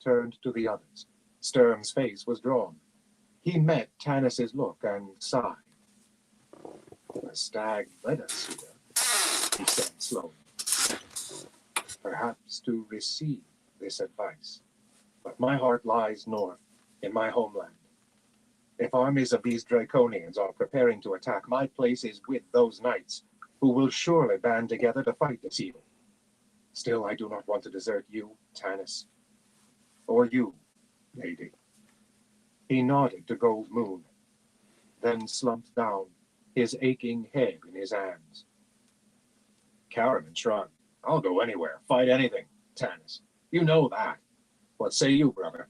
turned to the others. Sturm's face was drawn. He met Tanis's look and sighed. The stag led us here, he said slowly. Perhaps to receive this advice. But my heart lies north, in my homeland. If armies of these Draconians are preparing to attack, my place is with those knights, who will surely band together to fight this evil. Still, I do not want to desert you, Tanis. Or you, lady. He nodded to Gold Moon, then slumped down, his aching head in his hands. Caraman shrugged. I'll go anywhere, fight anything, Tanis. You know that. What say you, brother?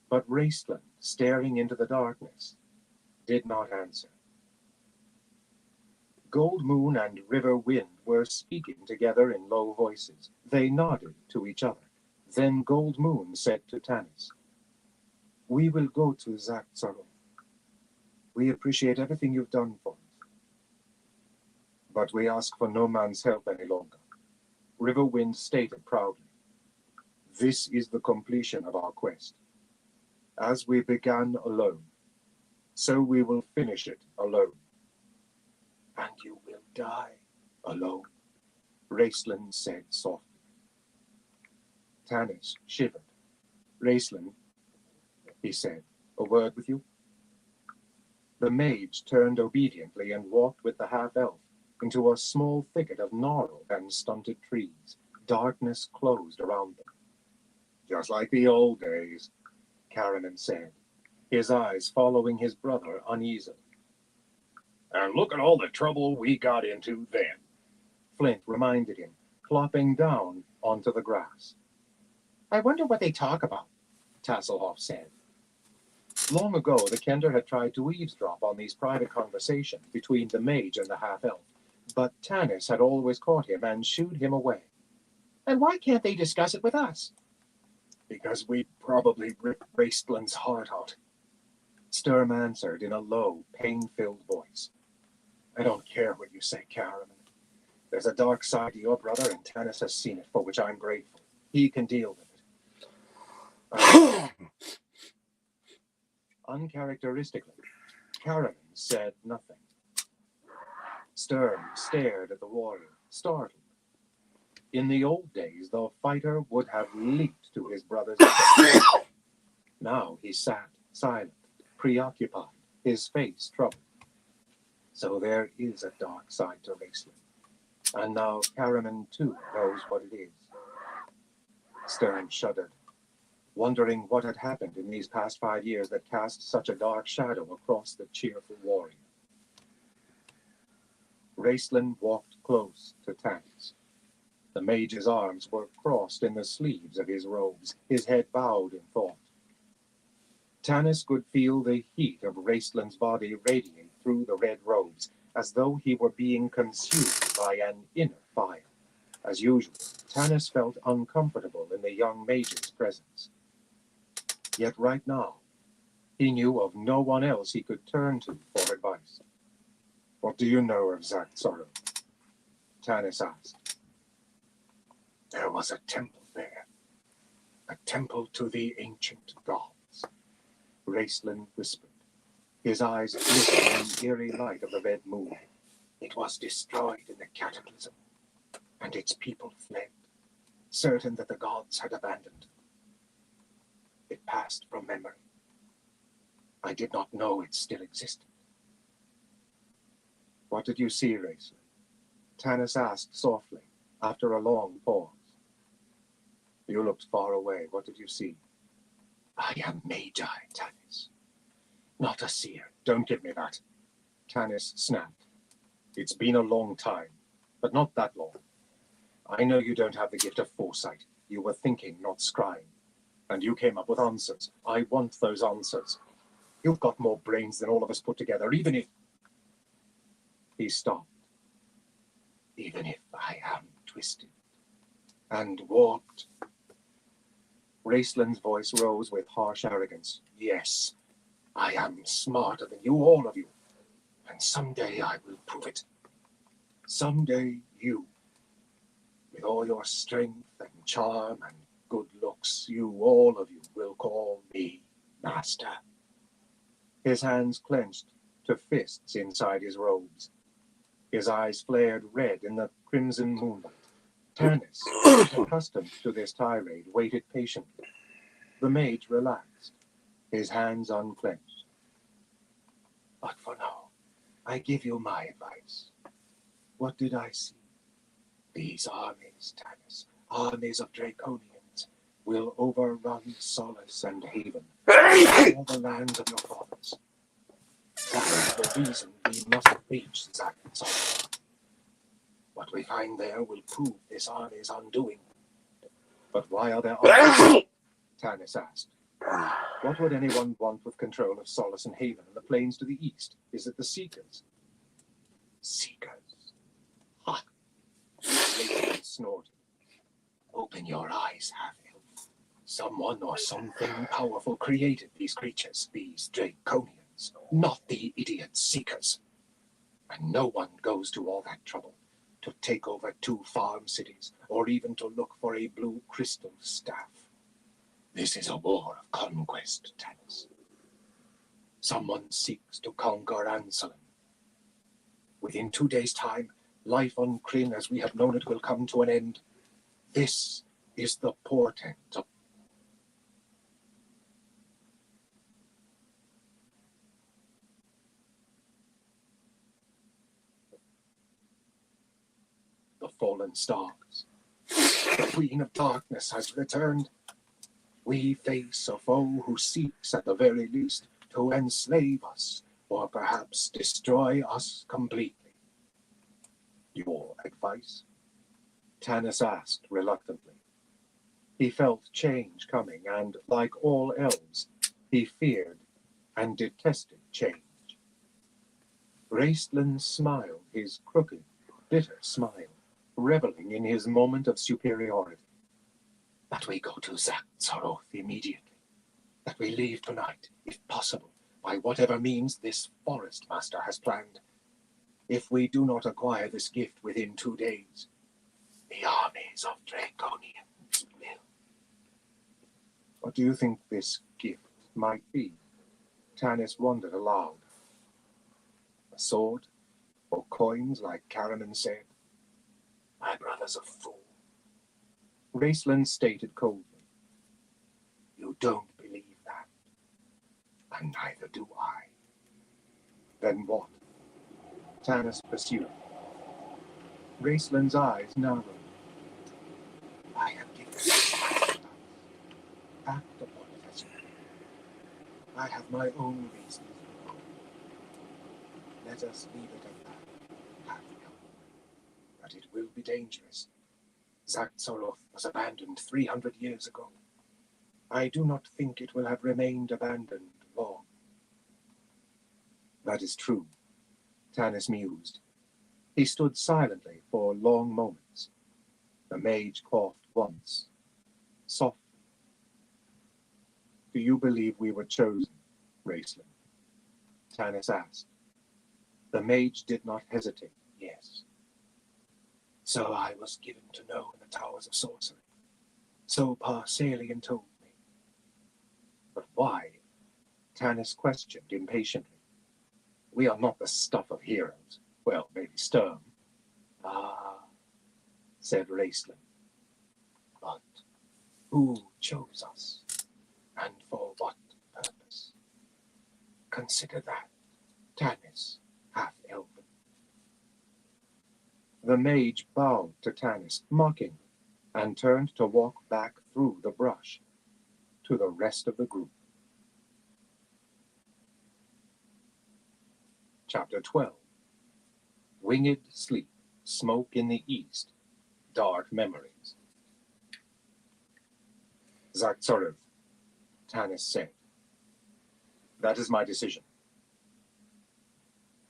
But Raistland, staring into the darkness, did not answer. Gold Moon and River Wind were speaking together in low voices. They nodded to each other. Then Gold Moon said to Tanis, "We will go to Zakzarov. We appreciate everything you've done for us. But we ask for no man's help any longer." River Wind stated proudly, "This is the completion of our quest. As we began alone, so we will finish it alone." "And you will die alone," Raistland said softly. Tanis shivered. "Raistland," he said, "a word with you?" The mage turned obediently and walked with the half-elf into a small thicket of gnarled and stunted trees. Darkness closed around them. "Just like the old days," Caraman said, his eyes following his brother uneasily. "And look at all the trouble we got into then," Flint reminded him, plopping down onto the grass. "I wonder what they talk about," Tasselhoff said. Long ago, the Kender had tried to eavesdrop on these private conversations between the mage and the half-elf, but Tanis had always caught him and shooed him away. "And why can't they discuss it with us?" "Because we probably ripped Raistland's heart out," Sturm answered in a low, pain-filled voice. "I don't care what you say, Caraman. There's a dark side to your brother, and Tanis has seen it, for which I'm grateful. He can deal with it." Uncharacteristically, Caraman said nothing. Sturm stared at the warrior, startled. In the old days, the fighter would have leaped to his brother's aid. Now he sat silent, preoccupied, his face troubled. So there is a dark side to Raistland. And now Caraman, too, knows what it is. Sturm shuddered, wondering what had happened in these past 5 years that cast such a dark shadow across the cheerful warrior. Raistland walked close to Tanis. The mage's arms were crossed in the sleeves of his robes, his head bowed in thought. Tanis could feel the heat of Raistland's body radiate through the red robes, as though he were being consumed by an inner fire. As usual, Tanis felt uncomfortable in the young mage's presence. Yet right now, he knew of no one else he could turn to for advice. "What do you know of Zakzarov?" Tanis asked. "There was a temple there, a temple to the ancient gods," Raistland whispered, his eyes glistening in the eerie light of the red moon. "It was destroyed in the cataclysm, and its people fled, certain that the gods had abandoned it. It passed from memory. I did not know it still existed." "What did you see, Raistland?" Tanis asked softly, after a long pause. "You looked far away. What did you see?" "I am Magi, Tanis. Not a seer." "Don't give me that," Tanis snapped. "It's been a long time, but not that long. I know you don't have the gift of foresight. You were thinking, not scrying. And you came up with answers. I want those answers. You've got more brains than all of us put together, even if..." He stopped. "Even if I am twisted and warped." Raistland's voice rose with harsh arrogance. "Yes, I am smarter than you, all of you. And someday I will prove it. Someday you, with all your strength and charm and good looks, orcs, you, all of you, will call me master. His hands clenched to fists inside his robes. His eyes flared red in the crimson moonlight. Tanis, accustomed to this tirade, waited patiently. The mage relaxed, his hands unclenched. But for now, I give you my advice. What did I see? These armies, Tanis, armies of Draconians, will overrun Solace and Haven, all the lands of your fathers. That is the reason we must reach Zaxxor. What we find there will prove this army's undoing. But why are there armies? Tanis asked. What would anyone want with control of Solace and Haven and the plains to the east? Is it the Seekers? Seekers? Ha! Lakeland snorted. Open your eyes, half-elf. Someone or something powerful created these creatures, these Draconians, not the idiot Seekers. And no one goes to all that trouble to take over 2 farm cities, or even to look for a blue crystal staff. This is a war of conquest, Tanis. Someone seeks to conquer Anselm. Within 2 days' time, life on Kryn as we have known it will come to an end. This is the portent of... the fallen stars. The Queen of Darkness has returned. We face a foe who seeks, at the very least, to enslave us, or perhaps destroy us completely. Your advice? Tanis asked reluctantly. He felt change coming, and, like all elves, he feared and detested change. Raistlin smiled his crooked, bitter smile, reveling in his moment of superiority. That we go to Zaxxor immediately. That we leave tonight, if possible, by whatever means this forest master has planned. If we do not acquire this gift within 2 days, the armies of Draconians will. What do you think this gift might be? Tanis wondered aloud. A sword? Or coins, like Caraman said? My brother's a fool. Raistlin stated coldly. You don't believe that. And neither do I. Then what? Tanis pursued. Raistlin's eyes narrowed. I have given you my advice. Act upon it as you will. I have my own reasons. Let us leave it at that. But it will be dangerous. Zaxxor was abandoned 300 years ago. I do not think it will have remained abandoned long. That is true, Tanis mused. He stood silently for long moments. The mage coughed once, softly. Do you believe we were chosen, Raistlin? Tanis asked. The mage did not hesitate. Yes. So I was given to know in the Towers of Sorcery. So Par-Salian told me. But why? Tanis questioned impatiently. We are not the stuff of heroes. Well, maybe Sturm. Ah, said Raistlin. But who chose us? And for what purpose? Consider that, Tanis, half-elven. The mage bowed to Tanis, mockingly, and turned to walk back through the brush to the rest of the group. Chapter 12. Winged Sleep, Smoke in the East, Dark Memories. Zaxxor, Tanis said. That is my decision.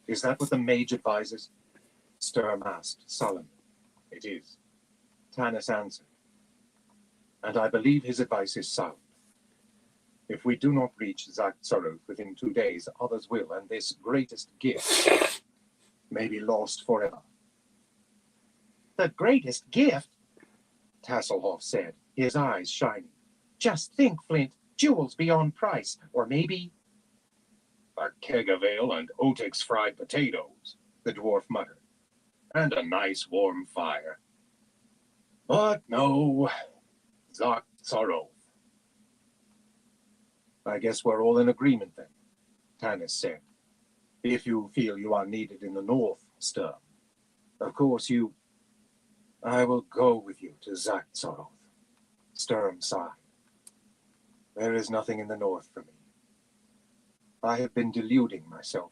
Is that what the mage advises? Sturm asked sullenly. It is. Tanis answered. And I believe his advice is sound. If we do not reach Zaxxor within 2 days, others will, and this greatest gift may be lost forever. The greatest gift? Tasselhoff said, his eyes shining. Just think, Flint, jewels beyond price, or maybe... A keg of ale and Otik's fried potatoes, the dwarf muttered, and a nice warm fire. But no, Zot Sorrow. I guess we're all in agreement then, Tanis said. If you feel you are needed in the north, Sturm. Of course I will go with you to Zaktsoroth. Sturm sighed. There is nothing in the north for me. I have been deluding myself.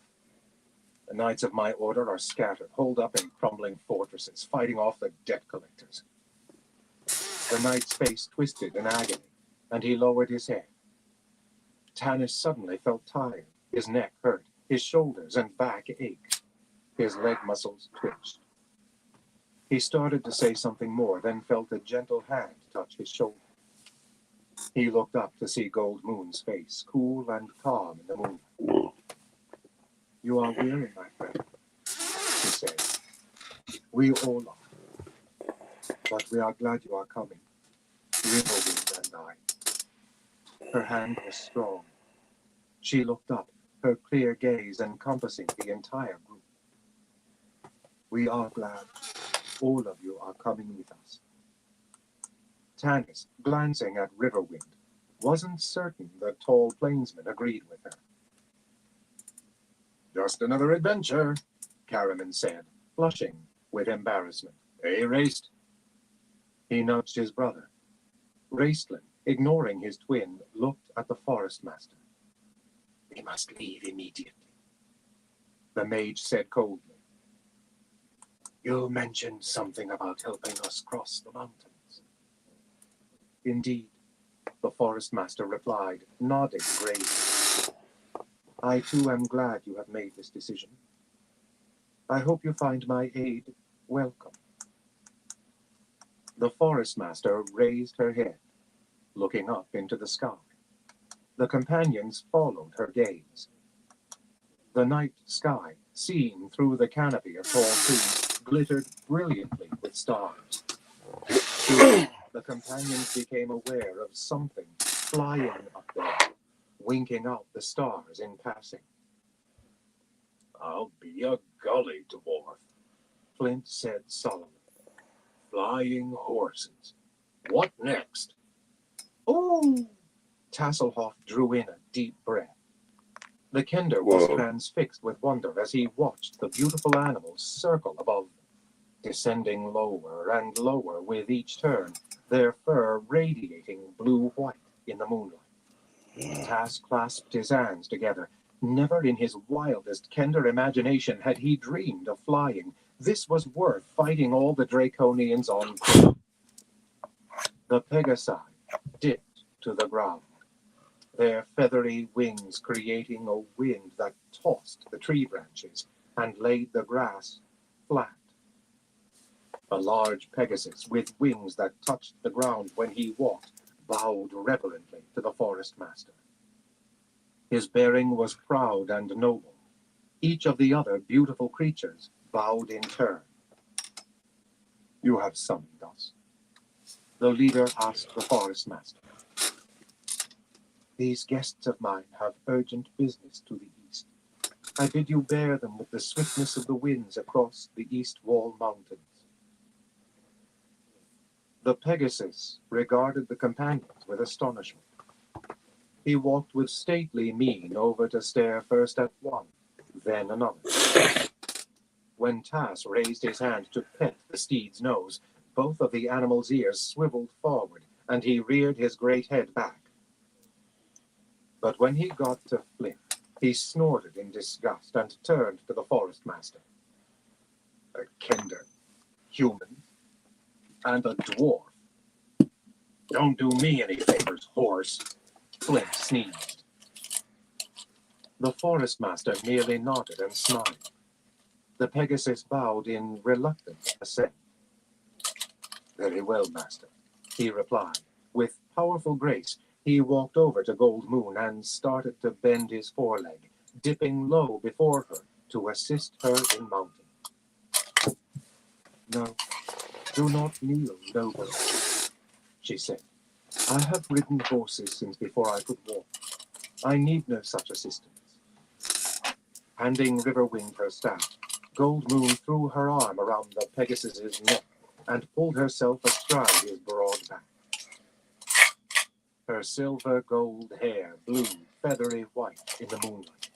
The knights of my order are scattered, holed up in crumbling fortresses, fighting off the debt collectors. The knight's face twisted in agony, and he lowered his head. Tanis suddenly felt tired. His neck hurt, his shoulders and back ached. His leg muscles twitched. He started to say something more, then felt a gentle hand touch his shoulder. He looked up to see Gold Moon's face, cool and calm in the moonlight. You are weary, my friend, she said. We all are. But we are glad you are coming, Riverwind and I. Her hand was strong. She looked up, her clear gaze encompassing the entire group. We are glad all of you are coming with us. Tanis, glancing at Riverwind, wasn't certain the tall plainsman agreed with her. Just another adventure, Caraman said, Flushing with embarrassment. Hey, Raced? He nudged his brother. Raistlin, ignoring his twin, looked at the forest master. We must leave immediately, the mage said coldly. You mentioned something about helping us cross the mountains. Indeed, the forest master replied, nodding gravely. I too am glad you have made this decision. I hope you find my aid welcome. The forest master raised her head, looking up into the sky. The companions followed her gaze. The night sky, seen through the canopy of tall trees, glittered brilliantly with stars. Soon, the companions became aware of something flying up there, winking out the stars in passing. I'll be a gully dwarf, Flint said solemnly. Flying horses. What next? Oh! Tasselhoff drew in a deep breath. The Kender was transfixed with wonder as he watched the beautiful animals circle above them, descending lower and lower with each turn, their fur radiating blue-white in the moonlight. Tas clasped his hands together. Never in his wildest Kender imagination had he dreamed of flying. This was worth fighting all the Draconians on foot. The Pegasi dipped to the ground, their feathery wings creating a wind that tossed the tree branches and laid the grass flat. A large Pegasus with wings that touched the ground when he walked bowed reverently to the forest master. His bearing was proud and noble. Each of the other beautiful creatures bowed in turn. You have summoned us, the leader asked the forest master. These guests of mine have urgent business to the east. I bid you bear them with the swiftness of the winds across the east wall mountains. The Pegasus regarded the companions with astonishment. He walked with stately mien over to stare first at one, then another. When Tas raised his hand to pet the steed's nose, both of the animal's ears swiveled forward, and he reared his great head back. But when he got to Flint, he snorted in disgust and turned to the forest master. A Kender, human, and a dwarf. Don't do me any favors, horse, Flint sneezed. The forest master merely nodded and smiled. The Pegasus bowed in reluctant assent. Very well, master, he replied. With powerful grace, he walked over to Gold Moon and started to bend his foreleg, dipping low before her to assist her in mounting. No, do not kneel, noble, she said. I have ridden horses since before I could walk. I need no such assistance. Handing Riverwind her staff, Gold Moon threw her arm around the Pegasus's neck and pulled herself astride his broad back. Her silver gold hair blew feathery white in the moonlight.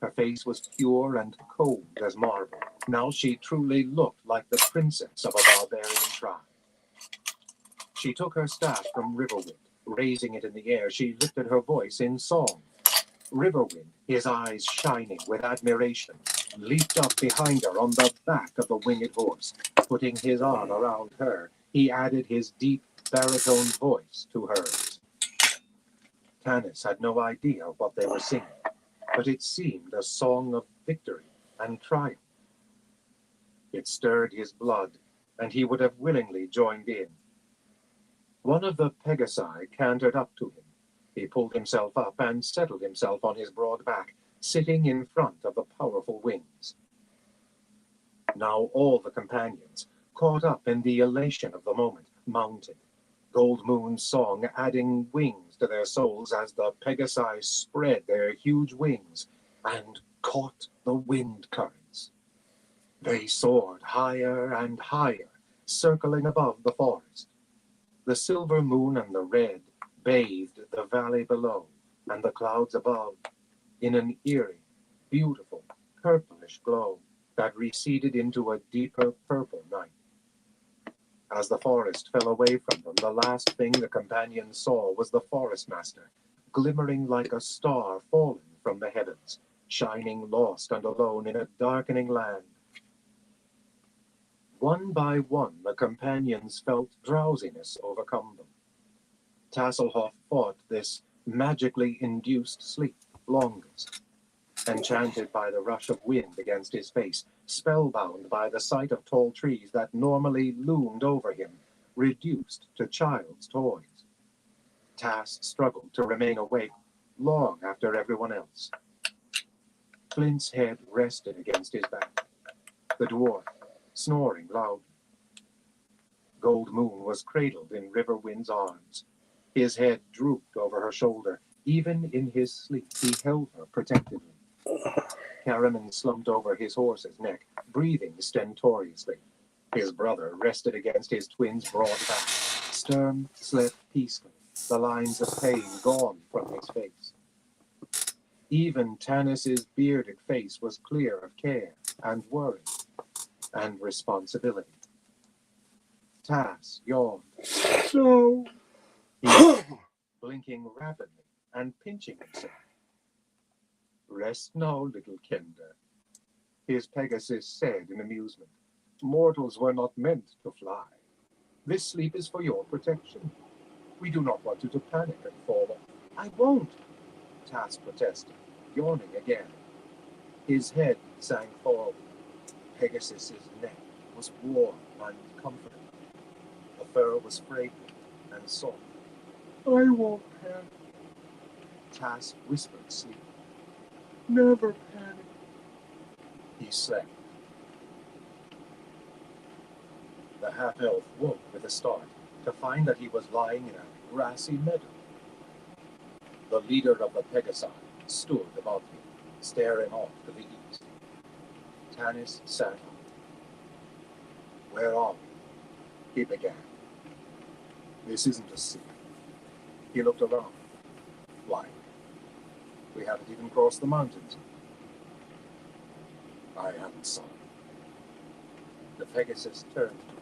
Her face was pure and cold as marble. Now she truly looked like the princess of a barbarian tribe. She took her staff from Riverwind. Raising it in the air, she lifted her voice in song. Riverwind, his eyes shining with admiration, leaped up behind her on the back of the winged horse. Putting his arm around her, he added his deep baritone voice to hers. Tanis had no idea what they were singing, but it seemed a song of victory and triumph. It stirred his blood, and he would have willingly joined in. One of the Pegasi cantered up to him. He pulled himself up and settled himself on his broad back, sitting in front of the powerful wings. Now all the companions, caught up in the elation of the moment, mounted, Gold Moon's song adding wings to their souls as the Pegasi spread their huge wings and caught the wind currents. They soared higher and higher, circling above the forest. The silver moon and the red bathed the valley below and the clouds above in an eerie, beautiful, purplish glow that receded into a deeper purple night. As the forest fell away from them, the last thing the companions saw was the forest master, glimmering like a star fallen from the heavens, shining lost and alone in a darkening land. One by one, the companions felt drowsiness overcome them. Tasselhoff fought this magically induced sleep longest, enchanted by the rush of wind against his face, spellbound by the sight of tall trees that normally loomed over him, reduced to child's toys. Tass struggled to remain awake long after everyone else. Flint's head rested against his back, the dwarf snoring loudly. Gold Moon was cradled in Riverwind's arms. His head drooped over her shoulder. Even in his sleep, he held her protectively. Karaman slumped over his horse's neck, breathing stentoriously. His brother rested against his twin's broad back. Sturm slept peacefully, the lines of pain gone from his face. Even Tanis's bearded face was clear of care and worry and responsibility. Tass yawned. No. Blinking rapidly and pinching himself. Rest now, little Kender, his Pegasus said in amusement. Mortals were not meant to fly. This sleep is for your protection. We do not want you to panic and fall off. I won't, Tass protested, yawning again. His head sank forward. Pegasus's neck was warm and comforting. The fur was fragrant and soft. I won't panic. Tass whispered sleep. Never panic. He slept. The half-elf woke with a start to find that he was lying in a grassy meadow. The leader of the Pegasi stood above him, staring off to the east. Tanis sat up. Where are we? He began. This isn't a sea. He looked around. Why? We haven't even crossed the mountains. I haven't saw. The Pegasus turned to him.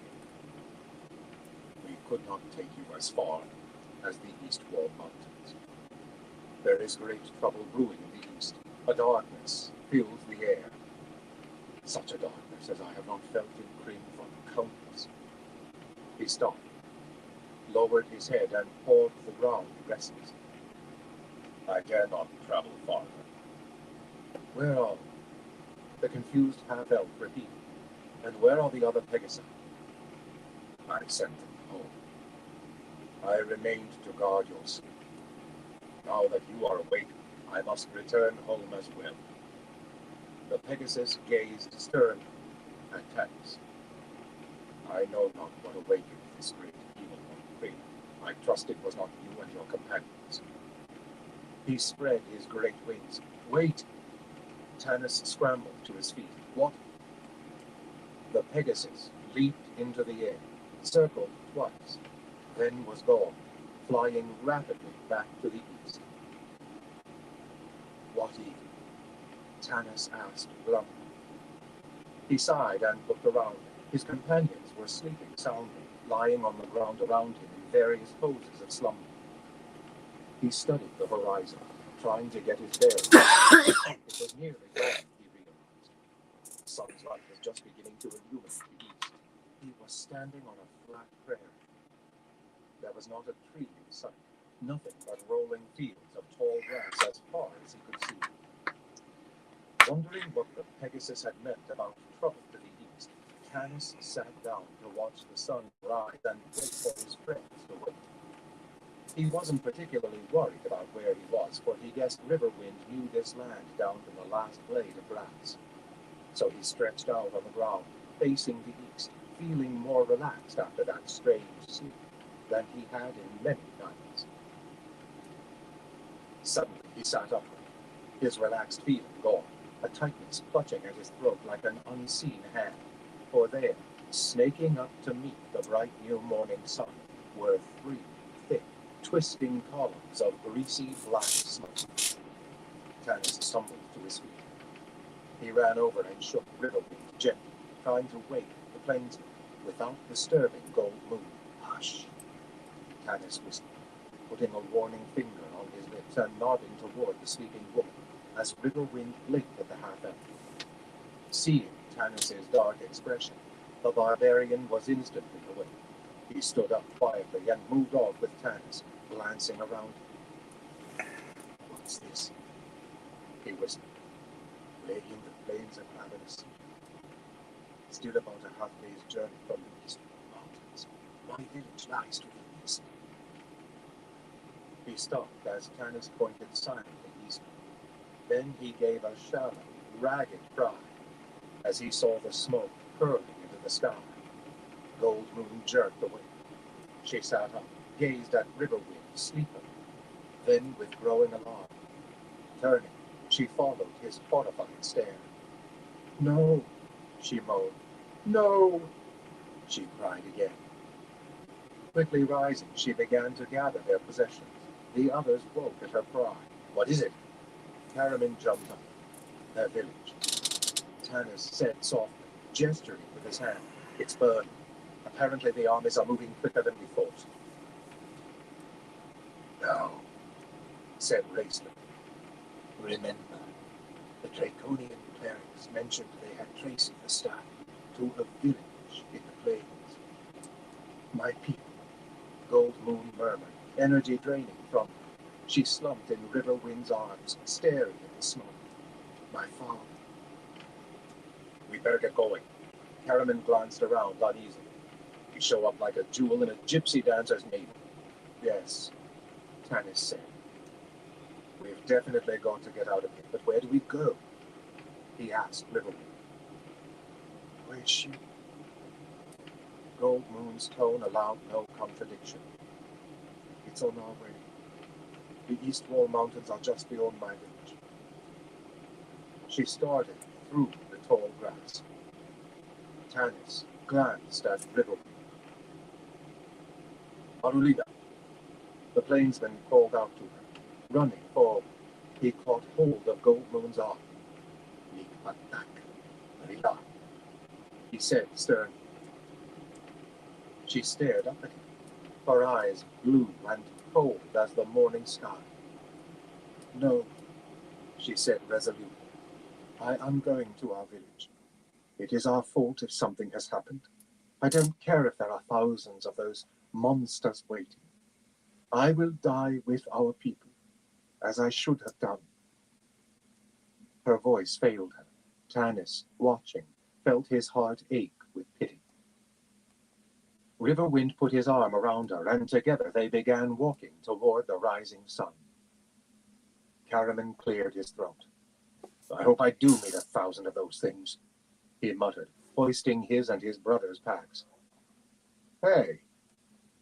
We could not take you as far as the East Wall Mountains. There is great trouble brewing in the east. A darkness fills the air. Such a darkness as I have not felt in Kryn for countless. He stopped, lowered his head, and pawed the ground restlessly. I dare not travel farther. Where are we? The confused half-elf repeated. And where are the other Pegasi? I sent them home. I remained to guard your sleep. Now that you are awake, I must return home as well. The Pegasus gazed sternly at Tanis. I know not what awakened this great evil on Kryn, I trust it was not you and your companions. He spread his great wings. Wait! Tanis scrambled to his feet. What? The Pegasus leaped into the air, circled twice, then was gone, flying rapidly back to the east. What even? Tanis asked bluntly. He sighed and looked around. His companions were sleeping soundly, lying on the ground around him in various poses of slumber. He studied the horizon, trying to get his bearings. It was nearly dawn, he realized. The sun's light was just beginning to illumine the east. He was standing on a flat prairie. There was not a tree in sight, nothing but rolling fields of tall grass as far as he could see. Wondering what the Pegasus had meant about trouble to the east, Tanis sat down to watch the sun rise and wait for his friends to wake. He wasn't particularly worried about where he was, for he guessed Riverwind knew this land down to the last blade of grass. So he stretched out on the ground, facing the east, feeling more relaxed after that strange sleep than he had in many nights. Suddenly he sat upright, his relaxed feeling gone, a tightness clutching at his throat like an unseen hand. For there, snaking up to meet the bright new morning sun, were three thick, twisting columns of greasy black smoke. Tanis stumbled to his feet. He ran over and shook Riverwind gently, trying to wake the plainsman without disturbing Gold Moon. Hush, Tanis whispered, putting a warning finger on his lips and nodding toward the sleeping woman as Riverwind blinked at the half-elf. Seeing Tanis's dark expression, the barbarian was instantly awake. He stood up quietly and moved off with Tanis, glancing around him. What's this? He whispered. Lay in the plains of Ravenous. Still about a half day's journey from the eastern mountains. My village lies to the east. He stopped as Tanis pointed silently eastward. Then he gave a shallow, ragged cry as he saw the smoke curling into the sky. Gold Moon jerked away. She sat up, gazed at Riverwind sleepily. Then, with growing alarm, turning, she followed his horrified stare. No, she moaned. No, she cried again. Quickly rising, she began to gather their possessions. The others woke at her cry. What is it? Karaman jumped up. Their village. Tanis said softly, gesturing with his hand. It's burning. Apparently the armies are moving quicker than we thought. No, said Raistlin. Remember, the Draconian clerics mentioned they had traced the star to a village in the plains. My people, Gold Moon murmured, energy draining from her. She slumped in Riverwind's arms, staring at the smoke. My father. We better get going. Karaman glanced around uneasily. We show up like a jewel in a gypsy dancer's maiden. Yes, Tanis said. We've definitely got to get out of here, but where do we go? He asked Riverwind. Where's she? Gold Moon's tone allowed no contradiction. It's on our way. The East Wall Mountains are just beyond my village. She started through the tall grass. Tanis glanced at Riverwind. Marulida. The plainsman called out to her. Running forward, he caught hold of Gold Moon's arm. Attack, Marila, he said sternly. She stared up at him, her eyes blue and cold as the morning sky. No, she said resolutely. I am going to our village. It is our fault if something has happened. I don't care if there are thousands of those monsters waiting. I will die with our people, as I should have done. Her voice failed her. Tanis, watching, felt his heart ache with pity. Riverwind put his arm around her, and together they began walking toward the rising sun. Karaman cleared his throat. I hope I do meet 1,000 of those things, he muttered, hoisting his and his brother's packs. Hey,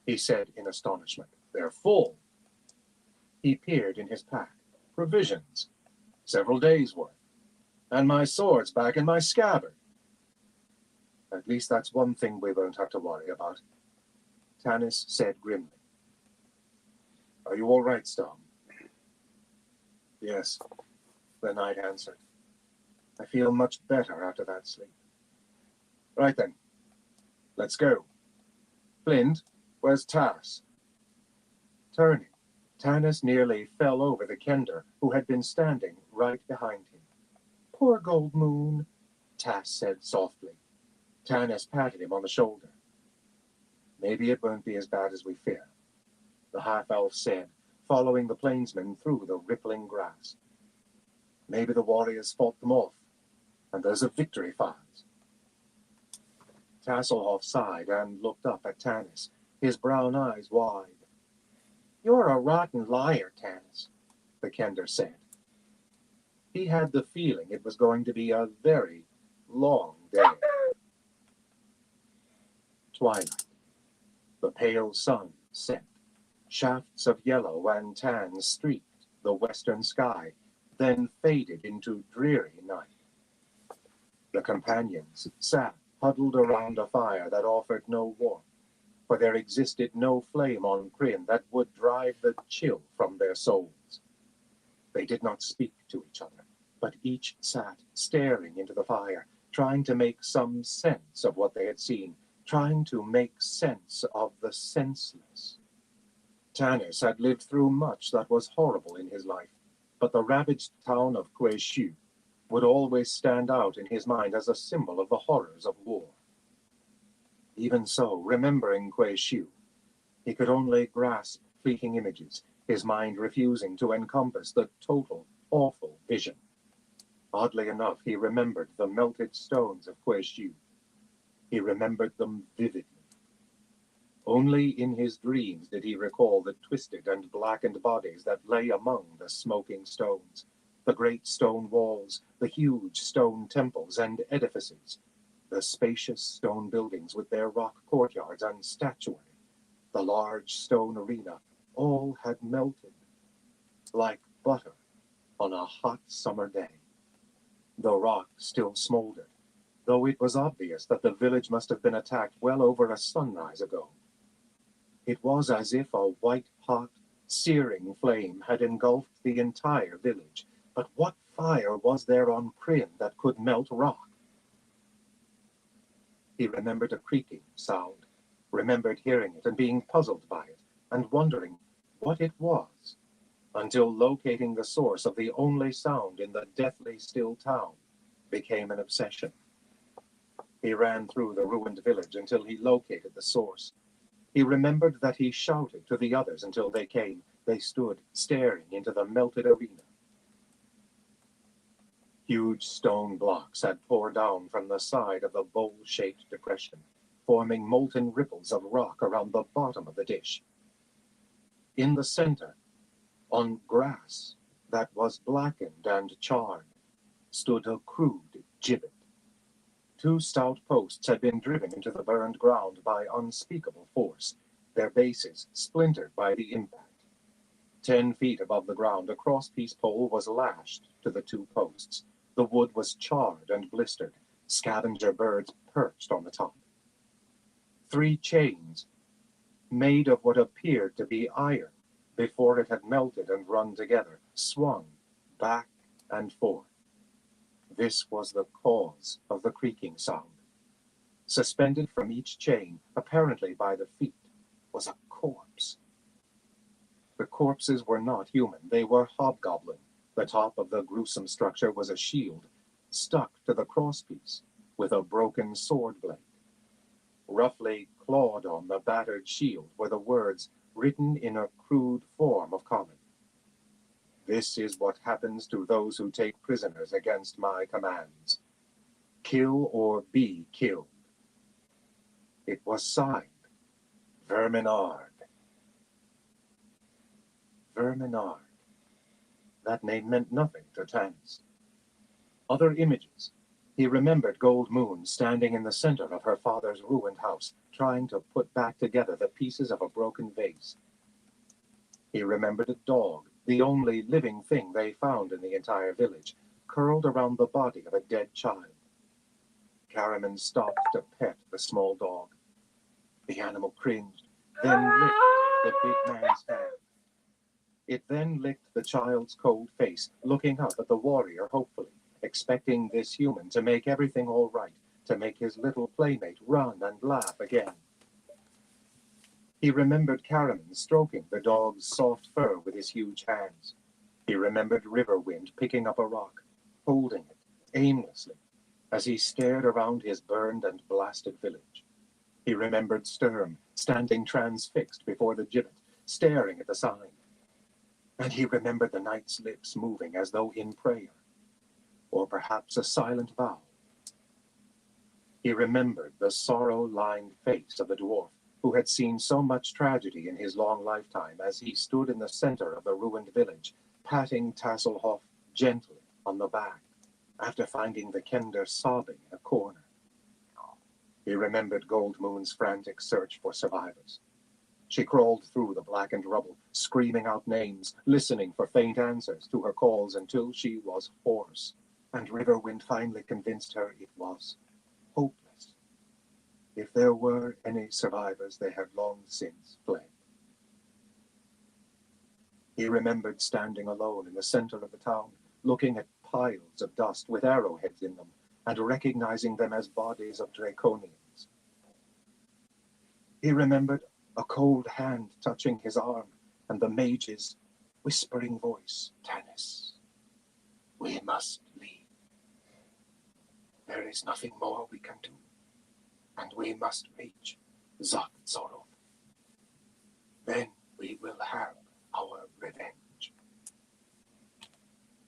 he said in astonishment. They're full. He peered in his pack. Provisions. Several days' worth. And my sword's back in my scabbard. At least that's one thing we won't have to worry about, Tanis said grimly. Are you all right, Storm? Yes, the knight answered. I feel much better after that sleep. Right then, let's go. Flint, where's Tass? Turning, Tanis nearly fell over the kender who had been standing right behind him. Poor Gold Moon, Tass said softly. Tanis patted him on the shoulder. Maybe it won't be as bad as we fear, the half-elf said, following the plainsmen through the rippling grass. Maybe the warriors fought them off, and there's a victory for us. Tasselhoff sighed and looked up at Tanis, his brown eyes wide. You're a rotten liar, Tanis, the kender said. He had the feeling it was going to be a very long day. Twilight. The pale sun set. Shafts of yellow and tan streaked the western sky, then faded into dreary night. The companions sat huddled around a fire that offered no warmth, for there existed no flame on Kryn that would drive the chill from their souls. They did not speak to each other, but each sat staring into the fire, trying to make some sense of what they had seen, trying to make sense of the senseless. Tanis had lived through much that was horrible in his life, but the ravaged town of Kueshu would always stand out in his mind as a symbol of the horrors of war. Even so, remembering Kueshu, he could only grasp fleeting images, his mind refusing to encompass the total, awful vision. Oddly enough, he remembered the melted stones of Kueshu. He remembered them vividly. Only in his dreams did he recall the twisted and blackened bodies that lay among the smoking stones, the great stone walls, the huge stone temples and edifices, the spacious stone buildings with their rock courtyards and statuary, the large stone arena, all had melted like butter on a hot summer day. The rock still smoldered, though it was obvious that the village must have been attacked well over a sunrise ago. It was as if a white-hot, searing flame had engulfed the entire village. But what fire was there on Kryn that could melt rock? He remembered a creaking sound, remembered hearing it and being puzzled by it, and wondering what it was, until locating the source of the only sound in the deathly still town became an obsession. He ran through the ruined village until he located the source. He remembered that he shouted to the others until they came. They stood staring into the melted arena. Huge stone blocks had poured down from the side of the bowl-shaped depression, forming molten ripples of rock around the bottom of the dish. In the center, on grass that was blackened and charred, stood a crude gibbet. 2 stout posts had been driven into the burned ground by unspeakable force, their bases splintered by the impact. 10 feet above the ground, a cross-piece pole was lashed to the 2 posts. The wood was charred and blistered. Scavenger birds perched on the top. 3 chains, made of what appeared to be iron before it had melted and run together, swung back and forth. This was the cause of the creaking sound. Suspended from each chain, apparently by the feet, was a corpse. The corpses were not human. They were hobgoblin. The top of the gruesome structure was a shield, stuck to the crosspiece with a broken sword blade. Roughly clawed on the battered shield were the words written in a crude form of common. This is what happens to those who take prisoners against my commands. Kill or be killed. It was signed, Verminard. Verminard. That name meant nothing to Tanis. Other images, He remembered Gold Moon standing in the center of her father's ruined house, trying to put back together the pieces of a broken vase. He remembered a dog, the only living thing they found in the entire village, curled around the body of a dead child. Karaman stopped to pet the small dog. The animal cringed, then licked the big man's hand. It then licked the child's cold face, looking up at the warrior hopefully, expecting this human to make everything all right, to make his little playmate run and laugh again. He remembered Karaman stroking the dog's soft fur with his huge hands. He remembered Riverwind picking up a rock, holding it aimlessly, as he stared around his burned and blasted village. He remembered Sturm standing transfixed before the gibbet, staring at the sign. And he remembered the knight's lips moving as though in prayer, or perhaps a silent vow. He remembered the sorrow-lined face of the dwarf who had seen so much tragedy in his long lifetime as he stood in the center of the ruined village, patting Tasselhoff gently on the back after finding the Kender sobbing in a corner. He remembered Gold Moon's frantic search for survivors. She crawled through the blackened rubble, screaming out names, listening for faint answers to her calls until she was hoarse, and Riverwind finally convinced her it was hopeless. If there were any survivors, they had long since fled. He remembered standing alone in the center of the town, looking at piles of dust with arrowheads in them, and recognizing them as bodies of Draconians. He remembered a cold hand touching his arm, and the mage's whispering voice, "Tanis, we must leave. There is nothing more we can do, and we must reach Zot-Zorov. Then we will have our revenge."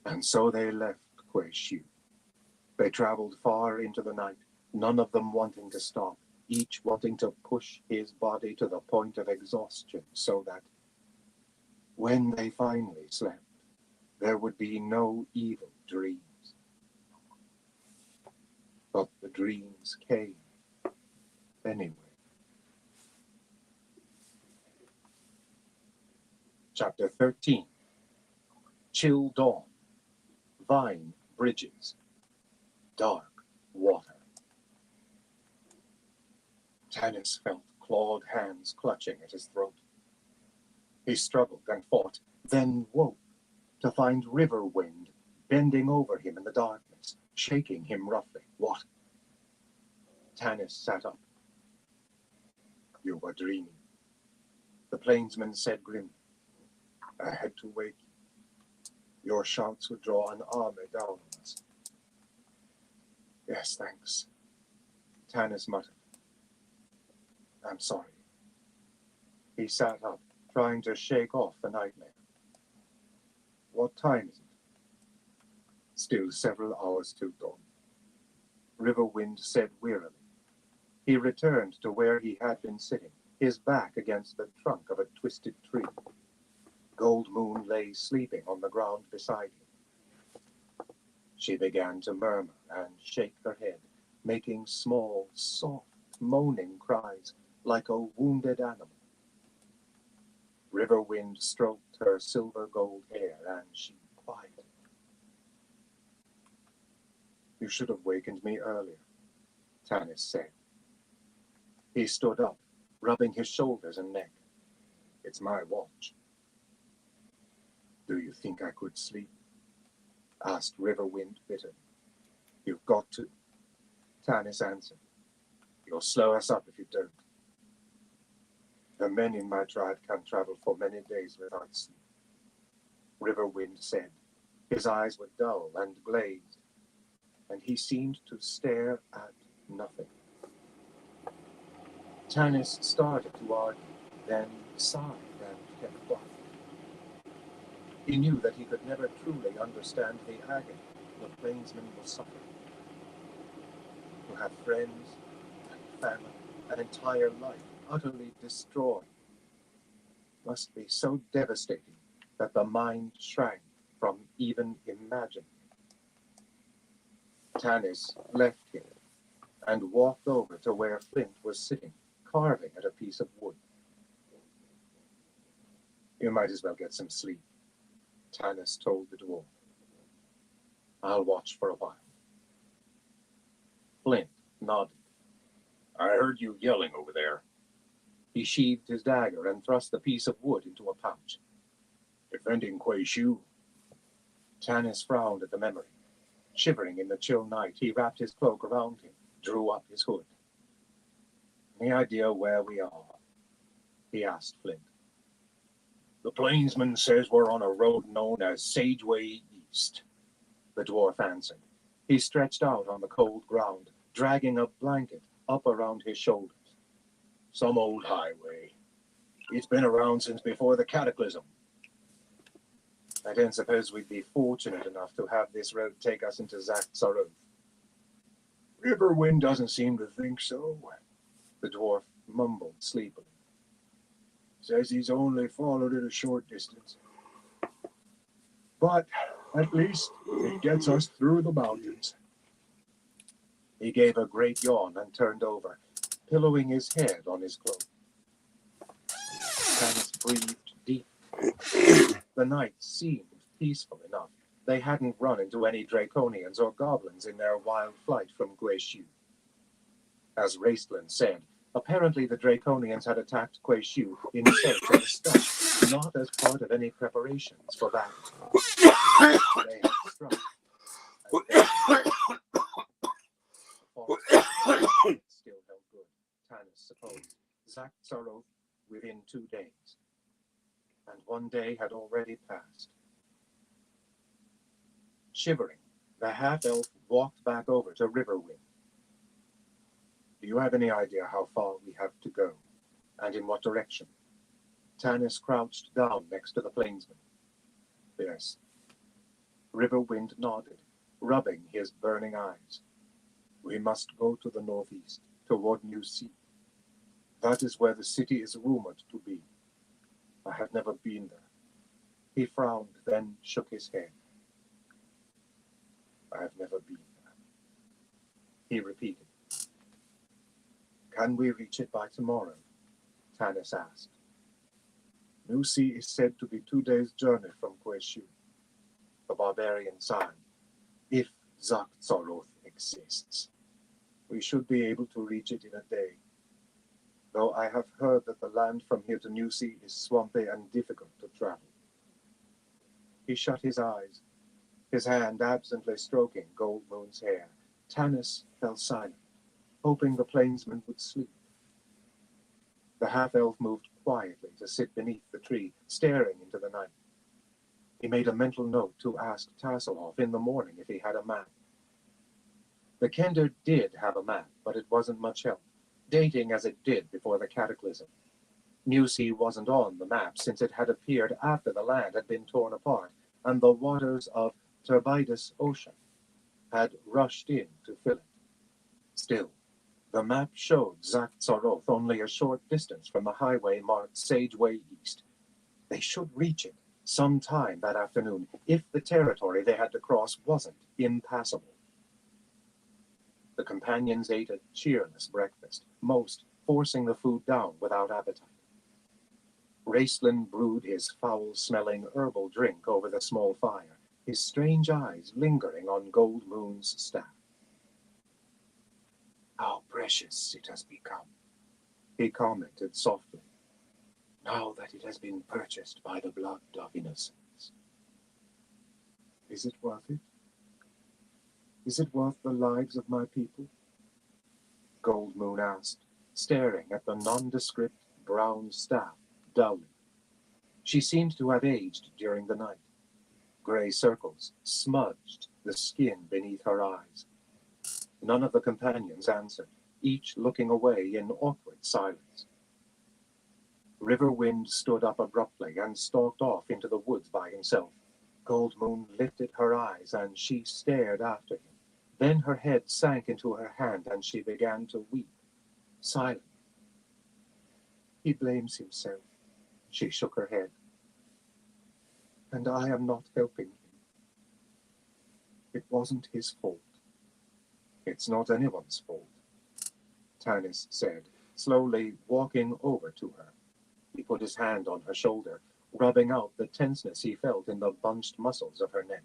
And so they left Queshu. They traveled far into the night, none of them wanting to stop, each wanting to push his body to the point of exhaustion so that when they finally slept, there would be no evil dreams. But the dreams came anyway. Chapter 13. Chill dawn, vine bridges, dark water. Tanis felt clawed hands clutching at his throat. He struggled and fought, then woke to find Riverwind bending over him in the darkness, shaking him roughly. "What?" Tanis sat up. "You were dreaming," the plainsman said grimly. "I had to wake you. Your shouts would draw an army down on us." "Yes, thanks," Tanis muttered. "I'm sorry." He sat up, trying to shake off the nightmare. "What time is it?" "Still several hours till dawn," Riverwind said wearily. He returned to where he had been sitting, his back against the trunk of a twisted tree. Gold Moon lay sleeping on the ground beside him. She began to murmur and shake her head, making small, soft, moaning cries like a wounded animal. Riverwind stroked her silver gold hair and she quieted. "You should have wakened me earlier," Tanis said. He stood up, rubbing his shoulders and neck. "It's my watch." "Do you think I could sleep?" asked Riverwind bitterly. "You've got to," Tanis answered. "You'll slow us up if you don't. The men in my tribe can travel for many days without sleep," Riverwind said. His eyes were dull and glazed, and he seemed to stare at nothing. Tanis started to argue, then sighed and kept quiet. He knew that he could never truly understand the agony the plainsman was suffering. To have friends and family, an entire life utterly destroyed, must be so devastating that the mind shrank from even imagining it. Tanis left him and walked over to where Flint was sitting, carving at a piece of wood. You might as well get some sleep, Tanis told the dwarf. I'll watch for a while. Flint nodded. I heard you yelling over there. He sheathed his dagger and thrust the piece of wood into a pouch. Defending Kuei Shu. Tanis frowned at the memory. Shivering in the chill night, he wrapped his cloak around him, drew up his hood. Any idea where we are? He asked Flint. The plainsman says we're on a road known as Sageway East, the dwarf answered. He stretched out on the cold ground, dragging a blanket up around his shoulders. Some old highway. It's been around since before the cataclysm. I don't suppose we'd be fortunate enough to have this road take us into Zaxxaroth. Riverwind doesn't seem to think so. The dwarf mumbled sleepily. Says he's only followed it a short distance. But at least it gets us through the mountains. He gave a great yawn and turned over, pillowing his head on his cloak. Tanis breathed deep. The night seemed peaceful enough. They hadn't run into any draconians or goblins in their wild flight from Kuei Shu. As Raistland said, apparently the draconians had attacked Kuei Shu in search of the stuff, not as part of any preparations for battle. They had struck. Still held good, Tanis supposed. Zaxxaroth within 2 days. And 1 day had already passed. Shivering, the half-elf walked back over to Riverwind. Do you have any idea how far we have to go, and in what direction? Tanis crouched down next to the plainsman. Yes. Riverwind nodded, rubbing his burning eyes. We must go to the northeast, toward New Sea. That is where the city is rumored to be. I have never been there. He frowned, then shook his head. I have never been there. He repeated. Can we reach it by tomorrow? Tanis asked. New Sea is said to be 2 days' journey from Kuei Shu. The barbarian sighed. If Zaxxaroth exists, we should be able to reach it in a day. Though I have heard that the land from here to New Sea is swampy and difficult to travel. He shut his eyes, his hand absently stroking Gold Moon's hair. Tanis fell silent, hoping the plainsman would sleep. The half-elf moved quietly to sit beneath the tree, staring into the night. He made a mental note to ask Tasselhoff in the morning if he had a map. The Kender did have a map, but it wasn't much help, dating as it did before the cataclysm. New Sea wasn't on the map since it had appeared after the land had been torn apart, and the waters of Turbidus Ocean had rushed in to fill it. Still, the map showed Zaxxaroth only a short distance from the highway marked Sageway East. They should reach it sometime that afternoon, if the territory they had to cross wasn't impassable. The companions ate a cheerless breakfast, most forcing the food down without appetite. Raistland brewed his foul-smelling herbal drink over the small fire, his strange eyes lingering on Gold Moon's staff. How precious it has become, he commented softly, now that it has been purchased by the blood of innocents. Is it worth it? Is it worth the lives of my people? Gold Moon asked, staring at the nondescript brown staff dully. She seemed to have aged during the night. Gray circles smudged the skin beneath her eyes. None of the companions answered, each looking away in awkward silence. Riverwind stood up abruptly and stalked off into the woods by himself. Gold Moon lifted her eyes and she stared after him. Then her head sank into her hand and she began to weep, silent. He blames himself. She shook her head. And I am not helping him. It wasn't his fault. It's not anyone's fault, Tanis said, slowly walking over to her. He put his hand on her shoulder, rubbing out the tenseness he felt in the bunched muscles of her neck.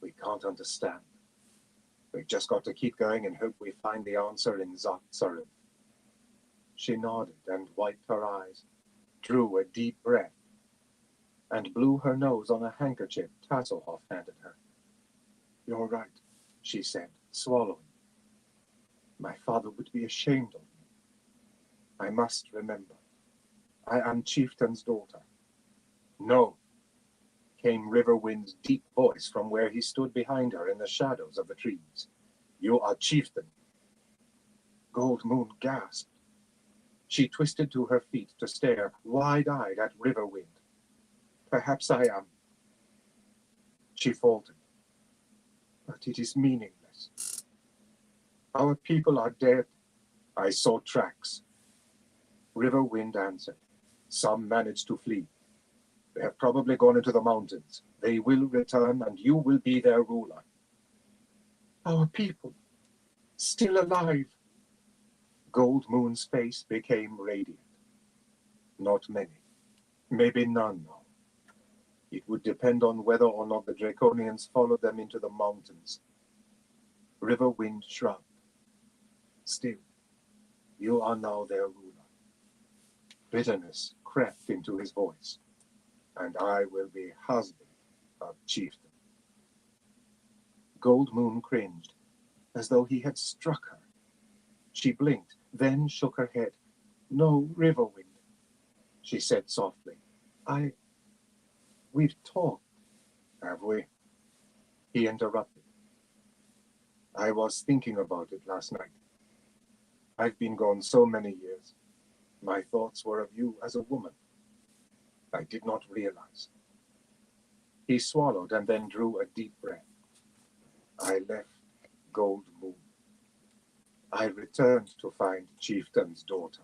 We can't understand. We've just got to keep going and hope we find the answer in Zot-Sarith. She nodded and wiped her eyes, drew a deep breath, and blew her nose on a handkerchief Tasselhoff handed her. You're right, she said, swallowing. My father would be ashamed of me. I must remember. I am Chieftain's daughter. No, came Riverwind's deep voice from where he stood behind her in the shadows of the trees. You are Chieftain. Gold Moon gasped. She twisted to her feet to stare wide-eyed at Riverwind. Perhaps I am. She faltered. But it is meaningless. Our people are dead. I saw tracks. Riverwind answered. Some managed to flee. They have probably gone into the mountains. They will return, and you will be their ruler. Our people, still alive. Gold Moon's face became radiant. Not many. Maybe none now. It would depend on whether or not the Draconians followed them into the mountains. Riverwind shrugged. Still, you are now their ruler. Bitterness crept into his voice. And I will be husband of Chieftain. Gold Moon cringed, as though he had struck her. She blinked, then shook her head. No, Riverwind, she said softly. We've talked. Have we? He interrupted. I was thinking about it last night. I've been gone so many years. My thoughts were of you as a woman. I did not realize. He swallowed and then drew a deep breath. I left Gold Moon. I returned to find Chieftain's daughter.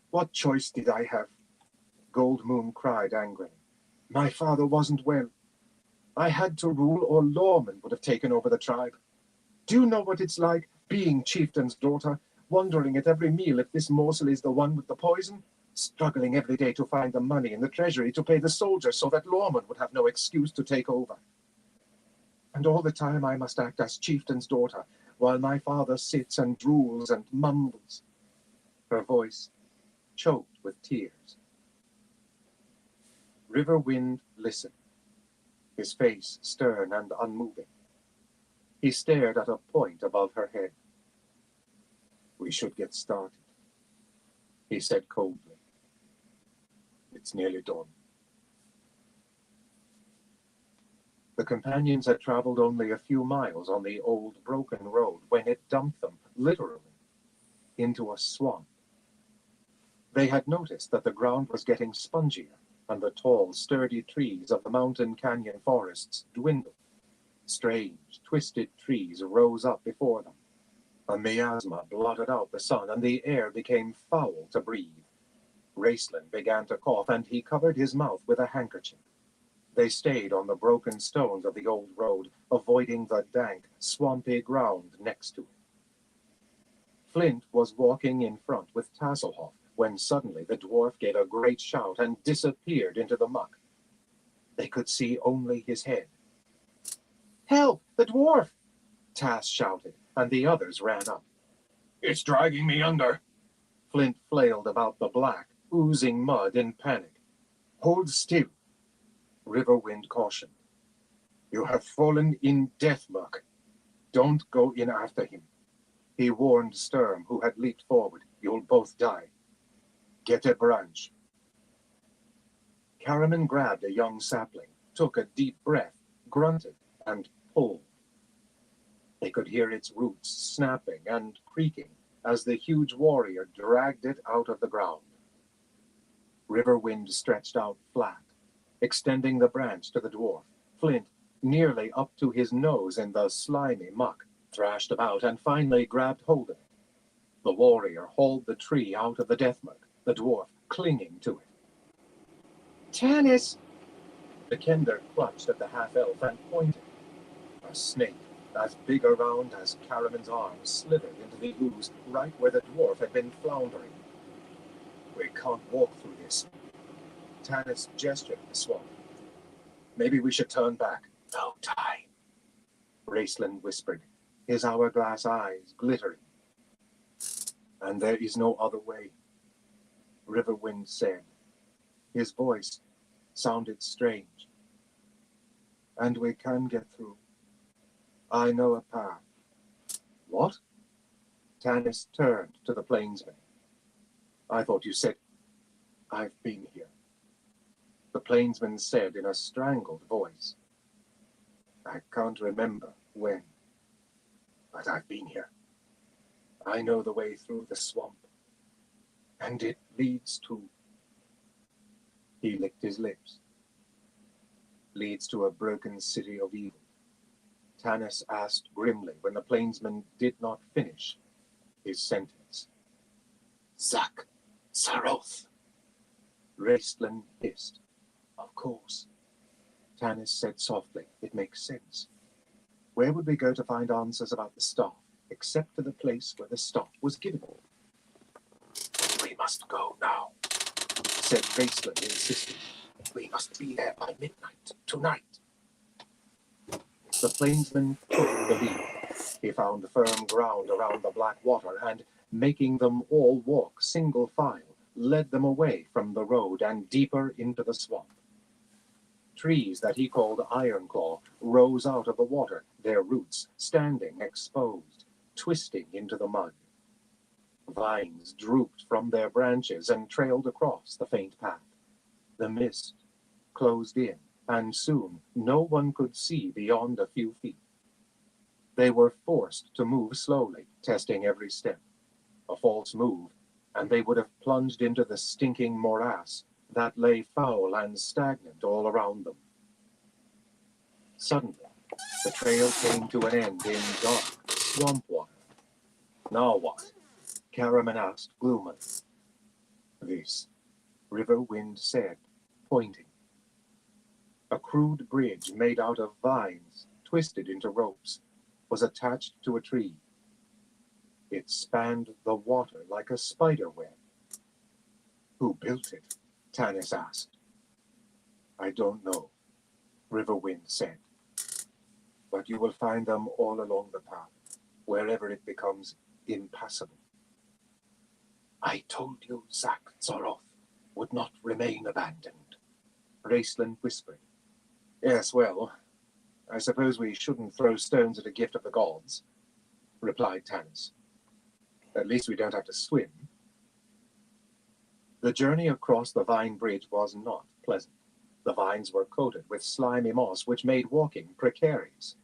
What choice did I have? Gold Moon cried angrily. My father wasn't well. I had to rule or lawmen would have taken over the tribe. Do you know what it's like, being Chieftain's daughter, wondering at every meal if this morsel is the one with the poison? Struggling every day to find the money in the treasury to pay the soldiers so that lawmen would have no excuse to take over. And all the time I must act as Chieftain's daughter, while my father sits and drools and mumbles. Her voice choked with tears. Riverwind listened, his face stern and unmoving. He stared at a point above her head. We should get started, he said coldly. It's nearly dawn. The companions had traveled only a few miles on the old broken road when it dumped them, literally, into a swamp. They had noticed that the ground was getting spongier and the tall, sturdy trees of the mountain canyon forests dwindled. Strange, twisted trees rose up before them. A miasma blotted out the sun, and the air became foul to breathe. Raceland began to cough, and he covered his mouth with a handkerchief. They stayed on the broken stones of the old road, avoiding the dank, swampy ground next to it. Flint was walking in front with Tasselhoff when suddenly the dwarf gave a great shout and disappeared into the muck. They could see only his head. Help! The dwarf! Tass shouted, and the others ran up. It's dragging me under. Flint flailed about the black, oozing mud in panic. Hold still, Riverwind cautioned. You have fallen in death muck. Don't go in after him. He warned Sturm, who had leaped forward. You'll both die. Get a branch. Karaman grabbed a young sapling, took a deep breath, grunted, and pulled. They could hear its roots snapping and creaking as the huge warrior dragged it out of the ground. Riverwind stretched out flat, extending the branch to the dwarf. Flint, nearly up to his nose in the slimy muck, thrashed about and finally grabbed hold of it. The warrior hauled the tree out of the death muck, the dwarf clinging to it. Tanis! The Kender clutched at the half-elf and pointed. A snake, as big around as Caraman's arm, slithered into the ooze right where the dwarf had been floundering. We can't walk through this. Tanis gestured at the swamp. Maybe we should turn back. No time, Raceland whispered, his hourglass eyes glittering. And there is no other way, Riverwind said. His voice sounded strange. And we can get through. I know a path. What? Tanis turned to the plainsman. I thought you said, I've been here. The plainsman said in a strangled voice. I can't remember when, but I've been here. I know the way through the swamp, and it leads to... He licked his lips. Leads to a broken city of evil. Tanis asked grimly when the plainsman did not finish his sentence. Zak Saroth. Raceland hissed. Of course. Tanis said softly, it makes sense. Where would we go to find answers about the staff, except to the place where the staff was given? We must go now, said Raceland, insisting. We must be there by midnight tonight. The plainsman took the lead. He found firm ground around the black water and, making them all walk single file, led them away from the road and deeper into the swamp. Trees that he called Ironclaw rose out of the water, their roots standing exposed, twisting into the mud. Vines drooped from their branches and trailed across the faint path. The mist closed in, and soon no one could see beyond a few feet. They were forced to move slowly, testing every step. A false move, and they would have plunged into the stinking morass that lay foul and stagnant all around them. Suddenly, the trail came to an end in dark swamp water. Now what? Caraman asked gloomily. This, Riverwind said, pointing. A crude bridge made out of vines, twisted into ropes, was attached to a tree. It spanned the water like a spider web. Who built it? Tanis asked. I don't know, Riverwind said. But you will find them all along the path, wherever it becomes impassable. I told you Zak Zoroth would not remain abandoned, Raceland whispered. Yes, well, I suppose we shouldn't throw stones at a gift of the gods, replied Tanis. At least we don't have to swim. The journey across the vine bridge was not pleasant. The vines were coated with slimy moss, which made walking precarious.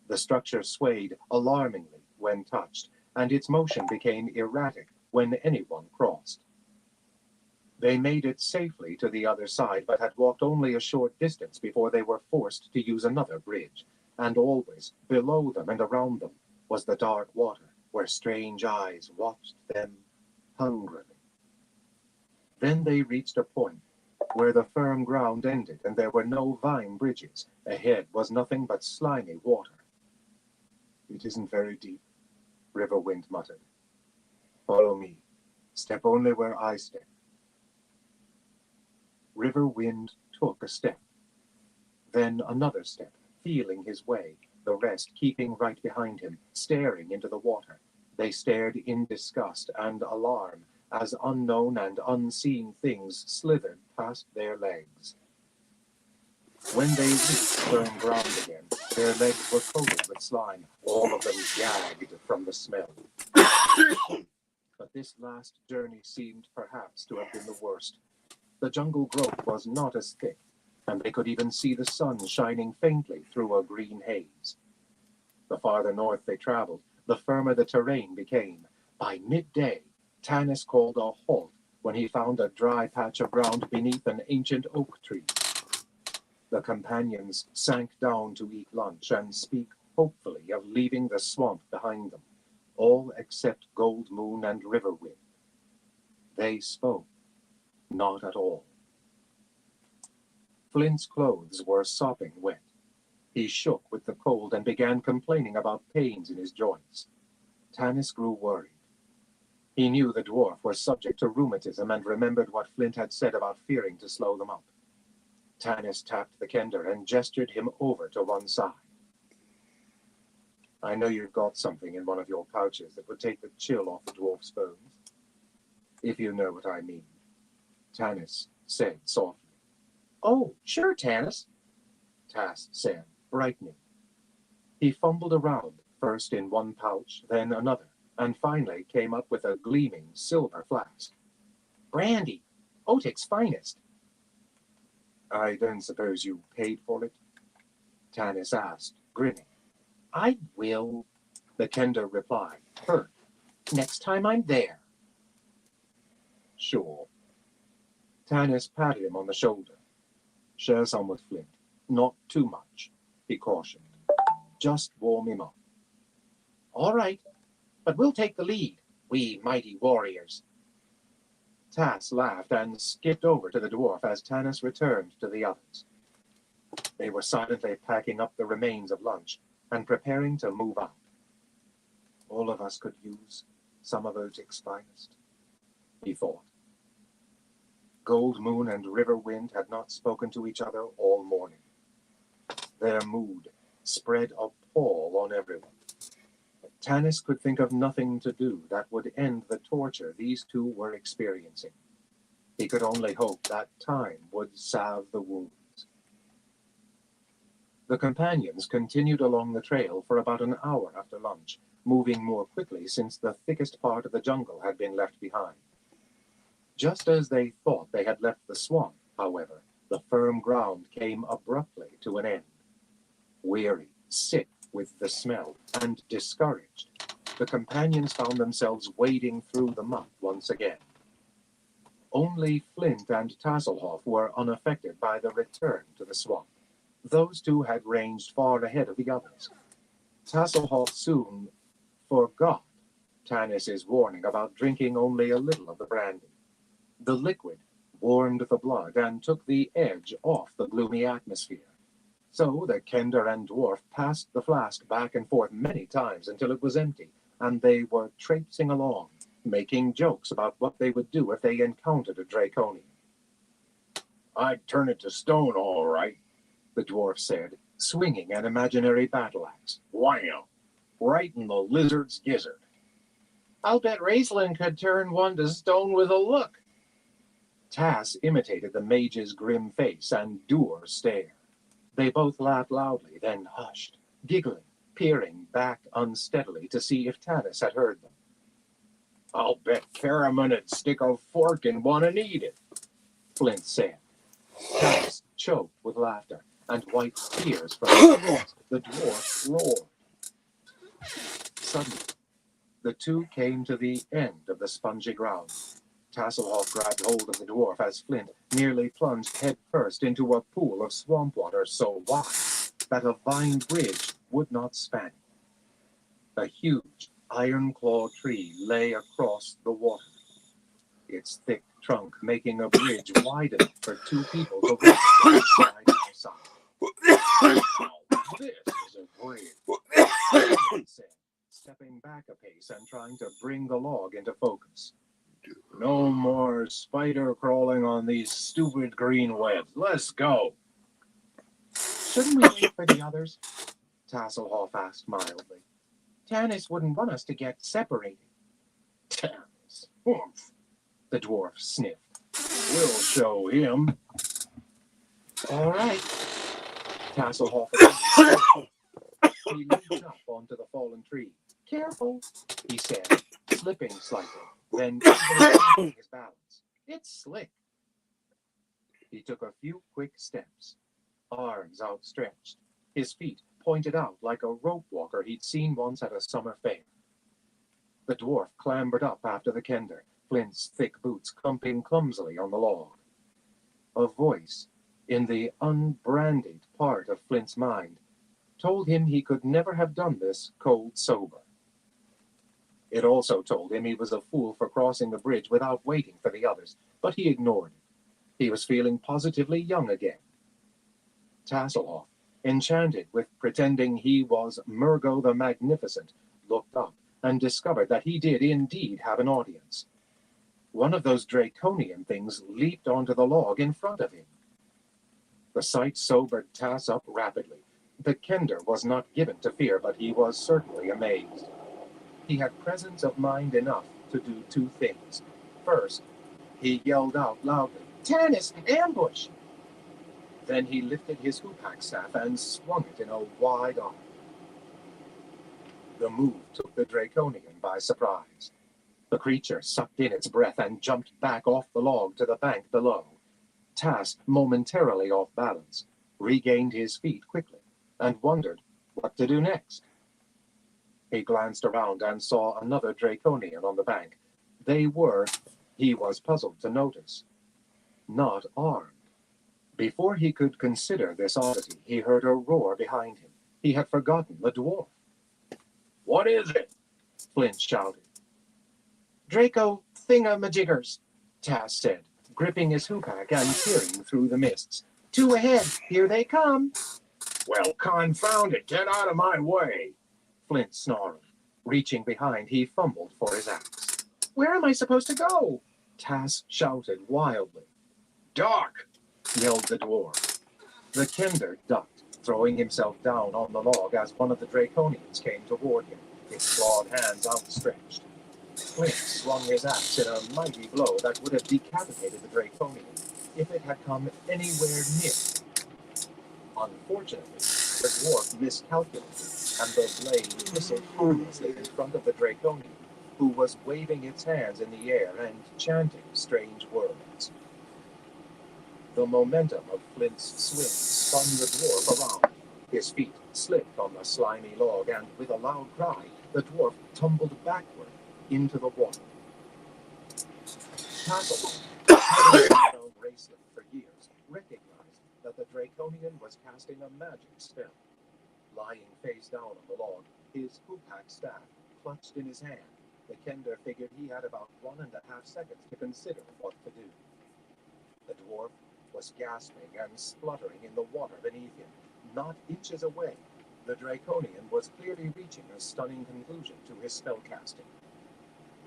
The structure swayed alarmingly when touched, and its motion became erratic when anyone crossed. They made it safely to the other side, but had walked only a short distance before they were forced to use another bridge, and always, below them and around them, was the dark water, where strange eyes watched them hungrily. Then they reached a point where the firm ground ended and there were no vine bridges. Ahead was nothing but slimy water. It isn't very deep, Riverwind muttered. Follow me. Step only where I step. Riverwind took a step, then another step, feeling his way, the rest keeping right behind him, staring into the water. They stared in disgust and alarm as unknown and unseen things slithered past their legs. When they reached firm ground again, their legs were coated with slime, all of them gagged from the smell. But this last journey seemed perhaps to have been the worst. The jungle growth was not as thick, and they could even see the sun shining faintly through a green haze. The farther north they traveled, the firmer the terrain became. By midday, Tanis called a halt when he found a dry patch of ground beneath an ancient oak tree. The companions sank down to eat lunch and speak hopefully of leaving the swamp behind them, all except Gold Moon and Riverwind. They spoke not at all. Flint's clothes were sopping wet. He shook with the cold and began complaining about pains in his joints. Tanis grew worried. He knew the dwarf was subject to rheumatism and remembered what Flint had said about fearing to slow them up. Tanis tapped the kender and gestured him over to one side. I know you've got something in one of your pouches that would take the chill off the dwarf's bones. If you know what I mean, Tanis said softly. Oh, sure, Tanis, Tas said, brightening. He fumbled around, first in one pouch, then another, and finally came up with a gleaming silver flask. Brandy, Otik's finest. I don't suppose you paid for it? Tanis asked, grinning. I will, the kender replied, hurt. next time I'm there. Sure. Tanis patted him on the shoulder. Share some with Flint. Not too much, he cautioned. Just warm him up. All right, but we'll take the lead, we mighty warriors. Tas laughed and skipped over to the dwarf as Tanis returned to the others. They were silently packing up the remains of lunch and preparing to move out. All of us could use some of Otik's finest, he thought. Gold Moon and River Wind had not spoken to each other all morning. Their mood spread a pall on everyone. Tanis could think of nothing to do that would end the torture these two were experiencing. He could only hope that time would salve the wounds. The companions continued along the trail for about an hour after lunch, moving more quickly since the thickest part of the jungle had been left behind. Just as they thought they had left the swamp, however, the firm ground came abruptly to an end. Weary, sick with the smell, and discouraged, the companions found themselves wading through the muck once again. Only Flint and Tasselhoff were unaffected by the return to the swamp. Those two had ranged far ahead of the others. Tasselhoff soon forgot Tanis's warning about drinking only a little of the brandy. The liquid warmed the blood and took the edge off the gloomy atmosphere. So the kender and dwarf passed the flask back and forth many times until it was empty, and they were traipsing along, making jokes about what they would do if they encountered a draconian. I'd turn it to stone, all right, the dwarf said, swinging an imaginary battle axe. Wham! Right in the lizard's gizzard. I'll bet Raistlin could turn one to stone with a look. Tas imitated the mage's grim face and dour stare. They both laughed loudly, then hushed, giggling, peering back unsteadily to see if Tanis had heard them. I'll bet Caramon'd stick a fork in one and eat it, Flint said. Tanis choked with laughter and wiped tears from his eyes. The dwarf roared. Suddenly, the two came to the end of the spongy ground. Tasselhoff grabbed hold of the dwarf as Flint nearly plunged headfirst into a pool of swamp water so wide that a vine bridge would not span it. A huge iron-claw tree lay across the water, its thick trunk making a bridge wide enough for two people to walk side by side. This is a bridge, Flint said, stepping back a pace and trying to bring the log into focus. No more spider crawling on these stupid green webs. Let's go. Shouldn't we wait for the others? Tasselhoff asked mildly. Tanis wouldn't want us to get separated. Tanis. Humph. The dwarf sniffed. We'll show him. All right. Tasselhoff he leaped up onto the fallen tree. Careful, he said, slipping slightly, then keeping his balance. it's slick. He took a few quick steps, arms outstretched, his feet pointed out like a rope walker he'd seen once at a summer fair. The dwarf clambered up after the kender, Flint's thick boots clumping clumsily on the log. A voice, in the unbrandied part of Flint's mind, told him he could never have done this cold sober. It also told him he was a fool for crossing the bridge without waiting for the others, but he ignored it. He was feeling positively young again. Tasselhoff enchanted with pretending he was Murgo the Magnificent, looked up and discovered that he did indeed have an audience. One of those draconian things leaped onto the log in front of him. The sight sobered Tass up rapidly. The Kender was not given to fear, but he was certainly amazed. He had presence of mind enough to do two things. First, he yelled out loudly, "Tanis, ambush!" Then he lifted his hoopak staff and swung it in a wide arc. The move took the Draconian by surprise. The creature sucked in its breath and jumped back off the log to the bank below. Tass, momentarily off balance, regained his feet quickly and wondered what to do next. He glanced around and saw another Draconian on the bank. They were, he was puzzled to notice, not armed. Before he could consider this oddity, he heard a roar behind him. He had forgotten the dwarf. What is it? Flint shouted. "Draco thingamajiggers," Tass said, gripping his hoopak and peering through the mists. "Two ahead, here they come." Well, confound it, get out of my way. Flint snarled. Reaching behind, he fumbled for his axe. "Where am I supposed to go?" Tass shouted wildly. Doc! Yelled the dwarf. The Kender ducked, throwing himself down on the log as one of the Draconians came toward him, his clawed hands outstretched. Flint swung his axe in a mighty blow that would have decapitated the Draconian if it had come anywhere near. Unfortunately, the dwarf miscalculated, and the blade whistled harmlessly in front of the Draconian, who was waving its hands in the air and chanting strange words. The momentum of Flint's swing spun the dwarf around. His feet slipped on the slimy log, and with a loud cry, the dwarf tumbled backward into the water. Tassel, having known Raceland for years, recognized that the Draconian was casting a magic spell. Lying face down on the log, his hoopak staff clutched in his hand, the Kender figured he had about 1.5 seconds to consider what to do. The dwarf was gasping and spluttering in the water beneath him. Not inches away, the Draconian was clearly reaching a stunning conclusion to his spellcasting.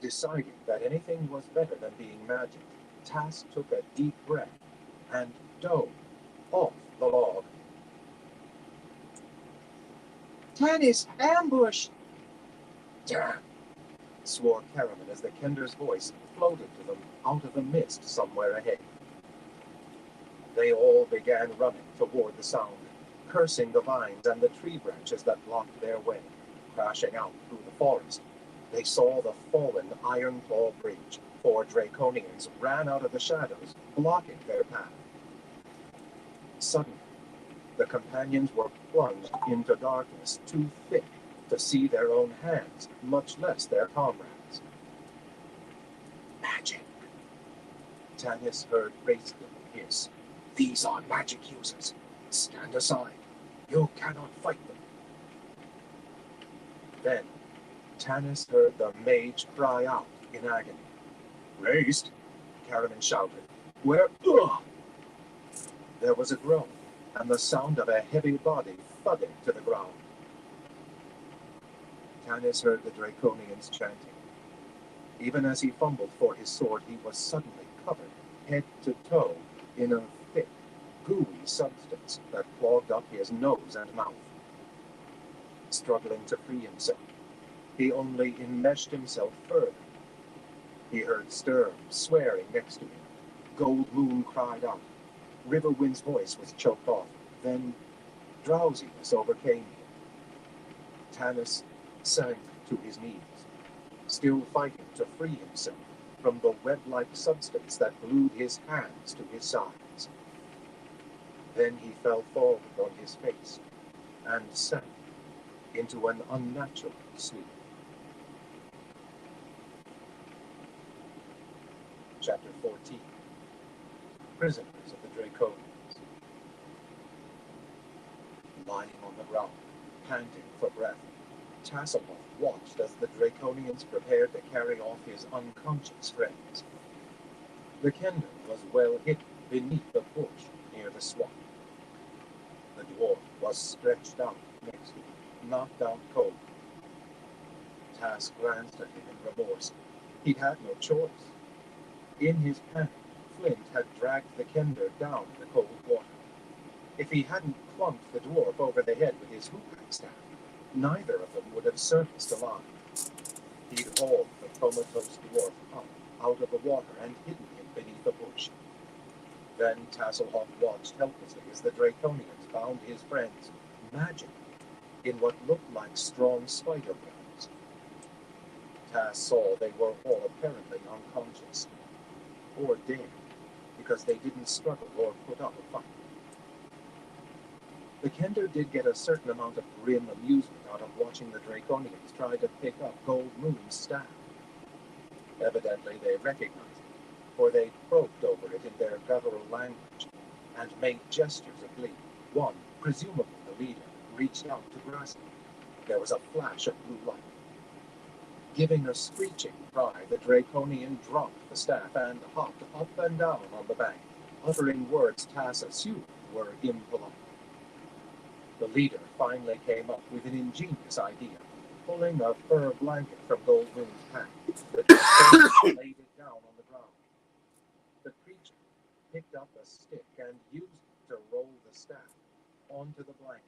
Deciding that anything was better than being magic, Tass took a deep breath and dove off the log. "Tanis, ambush!" "Damn!" swore Caraman as the Kender's voice floated to them out of the mist somewhere ahead. They all began running toward the sound, cursing the vines and the tree branches that blocked their way. Crashing out through the forest, they saw the fallen Iron Claw Bridge. 4 Draconians ran out of the shadows, blocking their path. Suddenly, the companions were plunged into darkness too thick to see their own hands, much less their comrades. "Magic!" Tanis heard Raceland hiss. "These are magic users. Stand aside. You cannot fight them." Then, Tanis heard the mage cry out in agony. "Raced!" Caraman shouted. "Where? Ugh!" There was a groan, and the sound of a heavy body thudding to the ground. Tanis heard the Draconians chanting. Even as he fumbled for his sword, he was suddenly covered, head to toe, in a thick, gooey substance that clogged up his nose and mouth. Struggling to free himself, he only enmeshed himself further. He heard Sturm swearing next to him. Gold Moon cried out. Riverwind's voice was choked off. Then drowsiness overcame him. Tanis sank to his knees, still fighting to free himself from the web-like substance that glued his hands to his sides. Then he fell forward on his face and sank into an unnatural sleep. Chapter 14. Prisoners of the Draconians. Lying on the ground, panting for breath, Tasselhoff watched as the Draconians prepared to carry off his unconscious friends. The Kender was well hidden beneath the bush near the swamp. The dwarf was stretched out next to him, knocked out cold. Tass glanced at him in remorse. He'd had no choice. In his panic, Flint had dragged the kender down in the cold water. If he hadn't clunked the dwarf over the head with his hookah staff, neither of them would have surfaced alive. He'd hauled the comatose dwarf up out of the water and hidden him beneath a bush. Then Tasselhoff watched helplessly as the Draconians bound his friends magically in what looked like strong spider webs. Tass saw they were all apparently unconscious, or dead, because they didn't struggle or put up a fight. The kender did get a certain amount of grim amusement out of watching the Draconians try to pick up Gold Moon's staff. Evidently they recognized it, for they croaked over it in their guttural language and made gestures of glee. One, presumably the leader, reached out to grasp it. There was a flash of blue light. Giving a screeching cry, the Draconian dropped the staff and hopped up and down on the bank, uttering words Tass assumed were impolite. The leader finally came up with an ingenious idea, pulling a fur blanket from Gold Moon's pack. The Draconian laid it down on the ground. The creature picked up a stick and used it to roll the staff onto the blanket.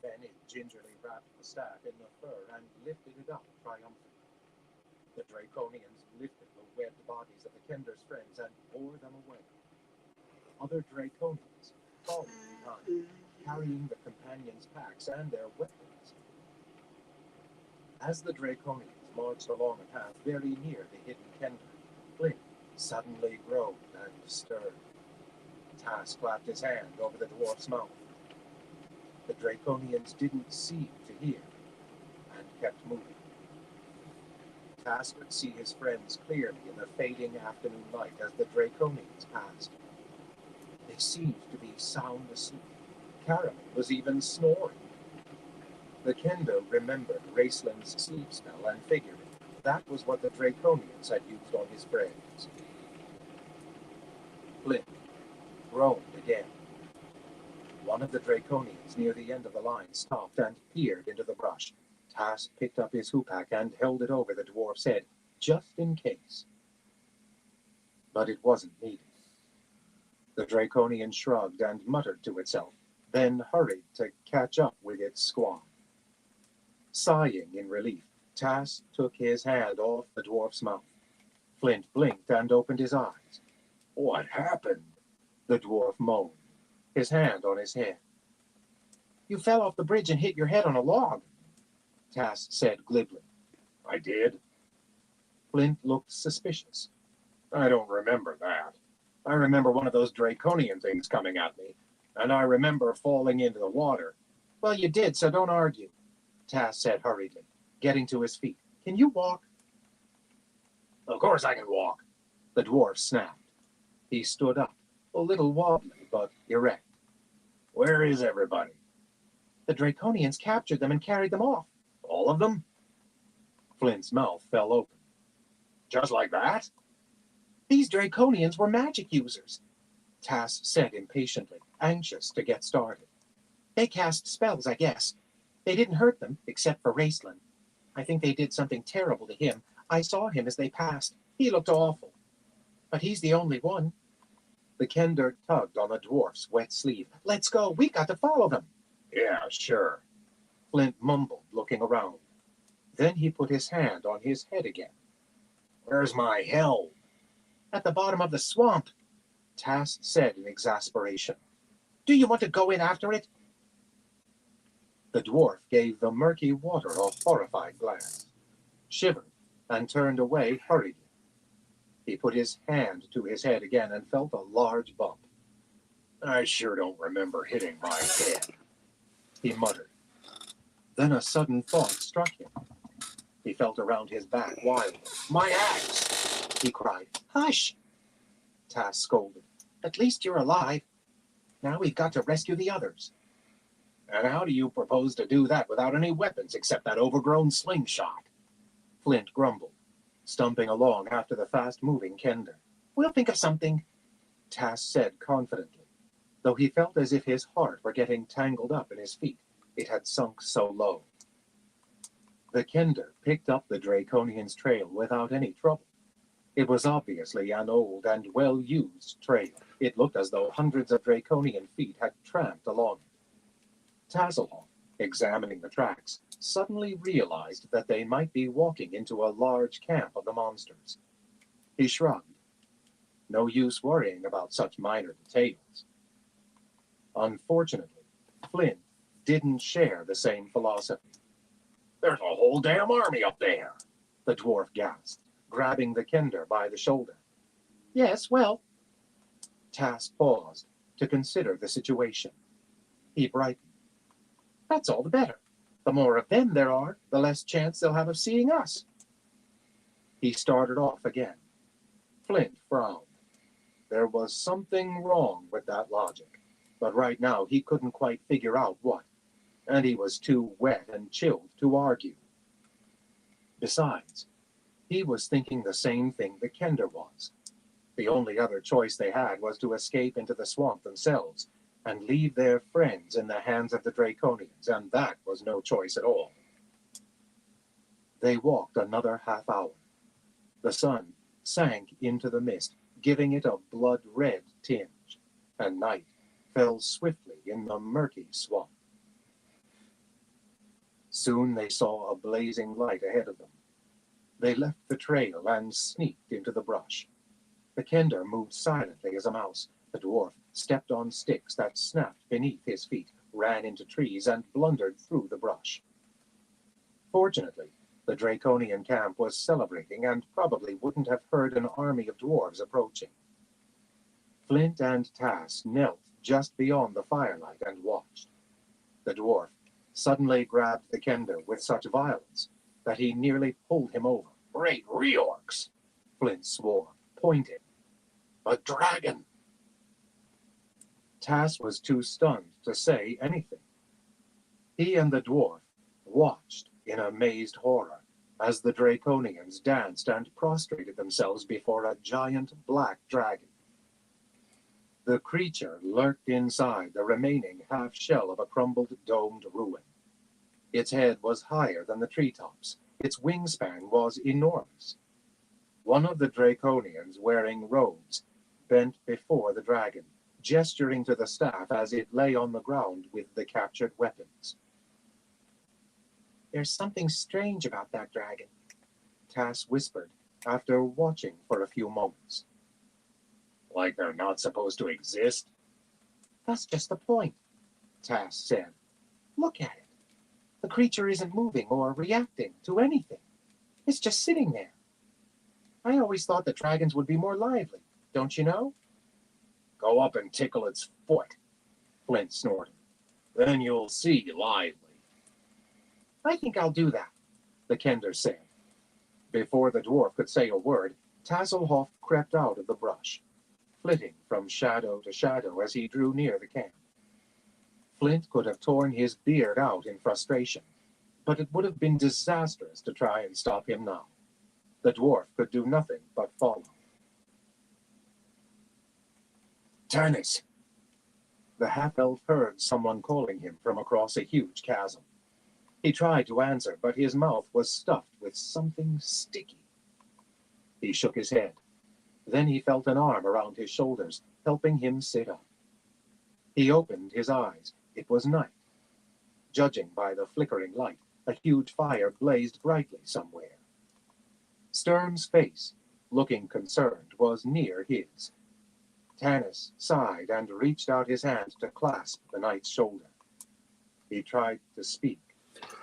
Then it gingerly wrapped the staff in the fur and lifted it up triumphantly. The Draconians lifted the webbed bodies of the kender's friends and bore them away. Other Draconians followed behind, carrying the companions' packs and their weapons. As the Draconians marched along a path very near the hidden kender, Flint suddenly groaned and stirred. Tass clapped his hand over the dwarf's mouth. The Draconians didn't seem to hear, and kept moving. Tass could see his friends clearly in the fading afternoon light as the Draconians passed. They seemed to be sound asleep. Caramel was even snoring. The kender remembered Raceland's sleep spell and figured that was what the Draconians had used on his friends. Flint groaned again. One of the Draconians near the end of the line stopped and peered into the brush. Tass picked up his hoopak and held it over the dwarf's head, just in case. But it wasn't needed. The Draconian shrugged and muttered to itself, then hurried to catch up with its squad. Sighing in relief, Tass took his hand off the dwarf's mouth. Flint blinked and opened his eyes. What happened? The dwarf moaned, his hand on his head. "You fell off the bridge and hit your head on a log," Tass said glibly. I did? Flint looked suspicious. I don't remember that. I remember one of those draconian things coming at me, and I remember falling into the water. "Well, you did, so don't argue," Tass said hurriedly, getting to his feet. "Can you walk?" Of course I can walk. The dwarf snapped. He stood up, a little wobbly, but erect. Where is everybody? "The Draconians captured them and carried them off." All of them? Flint's mouth fell open. Just like that? "These Draconians were magic users," Tass said impatiently, anxious to get started. "They cast spells, I guess. They didn't hurt them, except for Raceland. I think they did something terrible to him. I saw him as they passed. He looked awful. But he's the only one." The kender tugged on the dwarf's wet sleeve. "Let's go. We've got to follow them." Yeah, sure. Flint mumbled, looking around. Then he put his hand on his head again. Where's my helm? "At the bottom of the swamp," Tass said in exasperation. "Do you want to go in after it?" The dwarf gave the murky water a horrified glance, shivered, and turned away hurriedly. He put his hand to his head again and felt a large bump. I sure don't remember hitting my head, he muttered. Then a sudden thought struck him. He felt around his back wildly. "My axe!" he cried. "Hush!" Tass scolded. "At least you're alive. Now we've got to rescue the others." And how do you propose to do that without any weapons except that overgrown slingshot? Flint grumbled, stumping along after the fast-moving kender. "We'll think of something," Tass said confidently. though he felt as if his heart were getting tangled up in his feet. It had sunk so low. The Kender picked up the Draconian's trail without any trouble. It was obviously an old and well-used trail. It looked as though hundreds of Draconian feet had tramped along it. Tasselhoff, examining the tracks, suddenly realized that they might be walking into a large camp of the monsters. He shrugged. No use worrying about such minor details. Unfortunately, Flint didn't share the same philosophy. There's a whole damn army up there, the dwarf gasped, grabbing the Kender by the shoulder. Yes, well. Tass paused to consider the situation. He brightened. That's all the better. The more of them there are, the less chance they'll have of seeing us. He started off again. Flint frowned. There was something wrong with that logic, but right now he couldn't quite figure out what, and he was too wet and chilled to argue. Besides, he was thinking the same thing the Kender was. The only other choice they had was to escape into the swamp themselves and leave their friends in the hands of the Draconians, and that was no choice at all. They walked another half hour. The sun sank into the mist, giving it a blood-red tinge, and night fell swiftly in the murky swamp. Soon they saw a blazing light ahead of them. They left the trail and sneaked into the brush. The Kender moved silently as a mouse. The dwarf stepped on sticks that snapped beneath his feet, ran into trees, and blundered through the brush. Fortunately, the Draconian camp was celebrating and probably wouldn't have heard an army of dwarves approaching. Flint and Tass knelt just beyond the firelight and watched. The dwarf suddenly grabbed the Kender with such violence that he nearly pulled him over. Great reorcs, Flint swore, pointing. A dragon! Tass was too stunned to say anything. He and the dwarf watched in amazed horror as the Draconians danced and prostrated themselves before a giant black dragon. The creature lurked inside the remaining half-shell of a crumbled domed ruin. Its head was higher than the treetops. Its wingspan was enormous. One of the Draconians, wearing robes, bent before the dragon, gesturing to the staff as it lay on the ground with the captured weapons. There's something strange about that dragon, Tass whispered after watching for a few moments. Like they're not supposed to exist? That's just the point, Tass said. Look at it. The creature isn't moving or reacting to anything. It's just sitting there. I always thought that dragons would be more lively, don't you know? Go up and tickle its foot, Flint snorted. Then you'll see lively. I think I'll do that, the Kender said. Before the dwarf could say a word, Tasselhoff crept out of the brush, flitting from shadow to shadow as he drew near the camp. Flint could have torn his beard out in frustration, but it would have been disastrous to try and stop him now. The dwarf could do nothing but follow. Tanis! The half-elf heard someone calling him from across a huge chasm. He tried to answer, but his mouth was stuffed with something sticky. He shook his head. Then he felt an arm around his shoulders, helping him sit up. He opened his eyes. It was night. Judging by the flickering light, a huge fire blazed brightly somewhere. Sturm's face, looking concerned, was near his. Tanis sighed and reached out his hand to clasp the knight's shoulder. He tried to speak,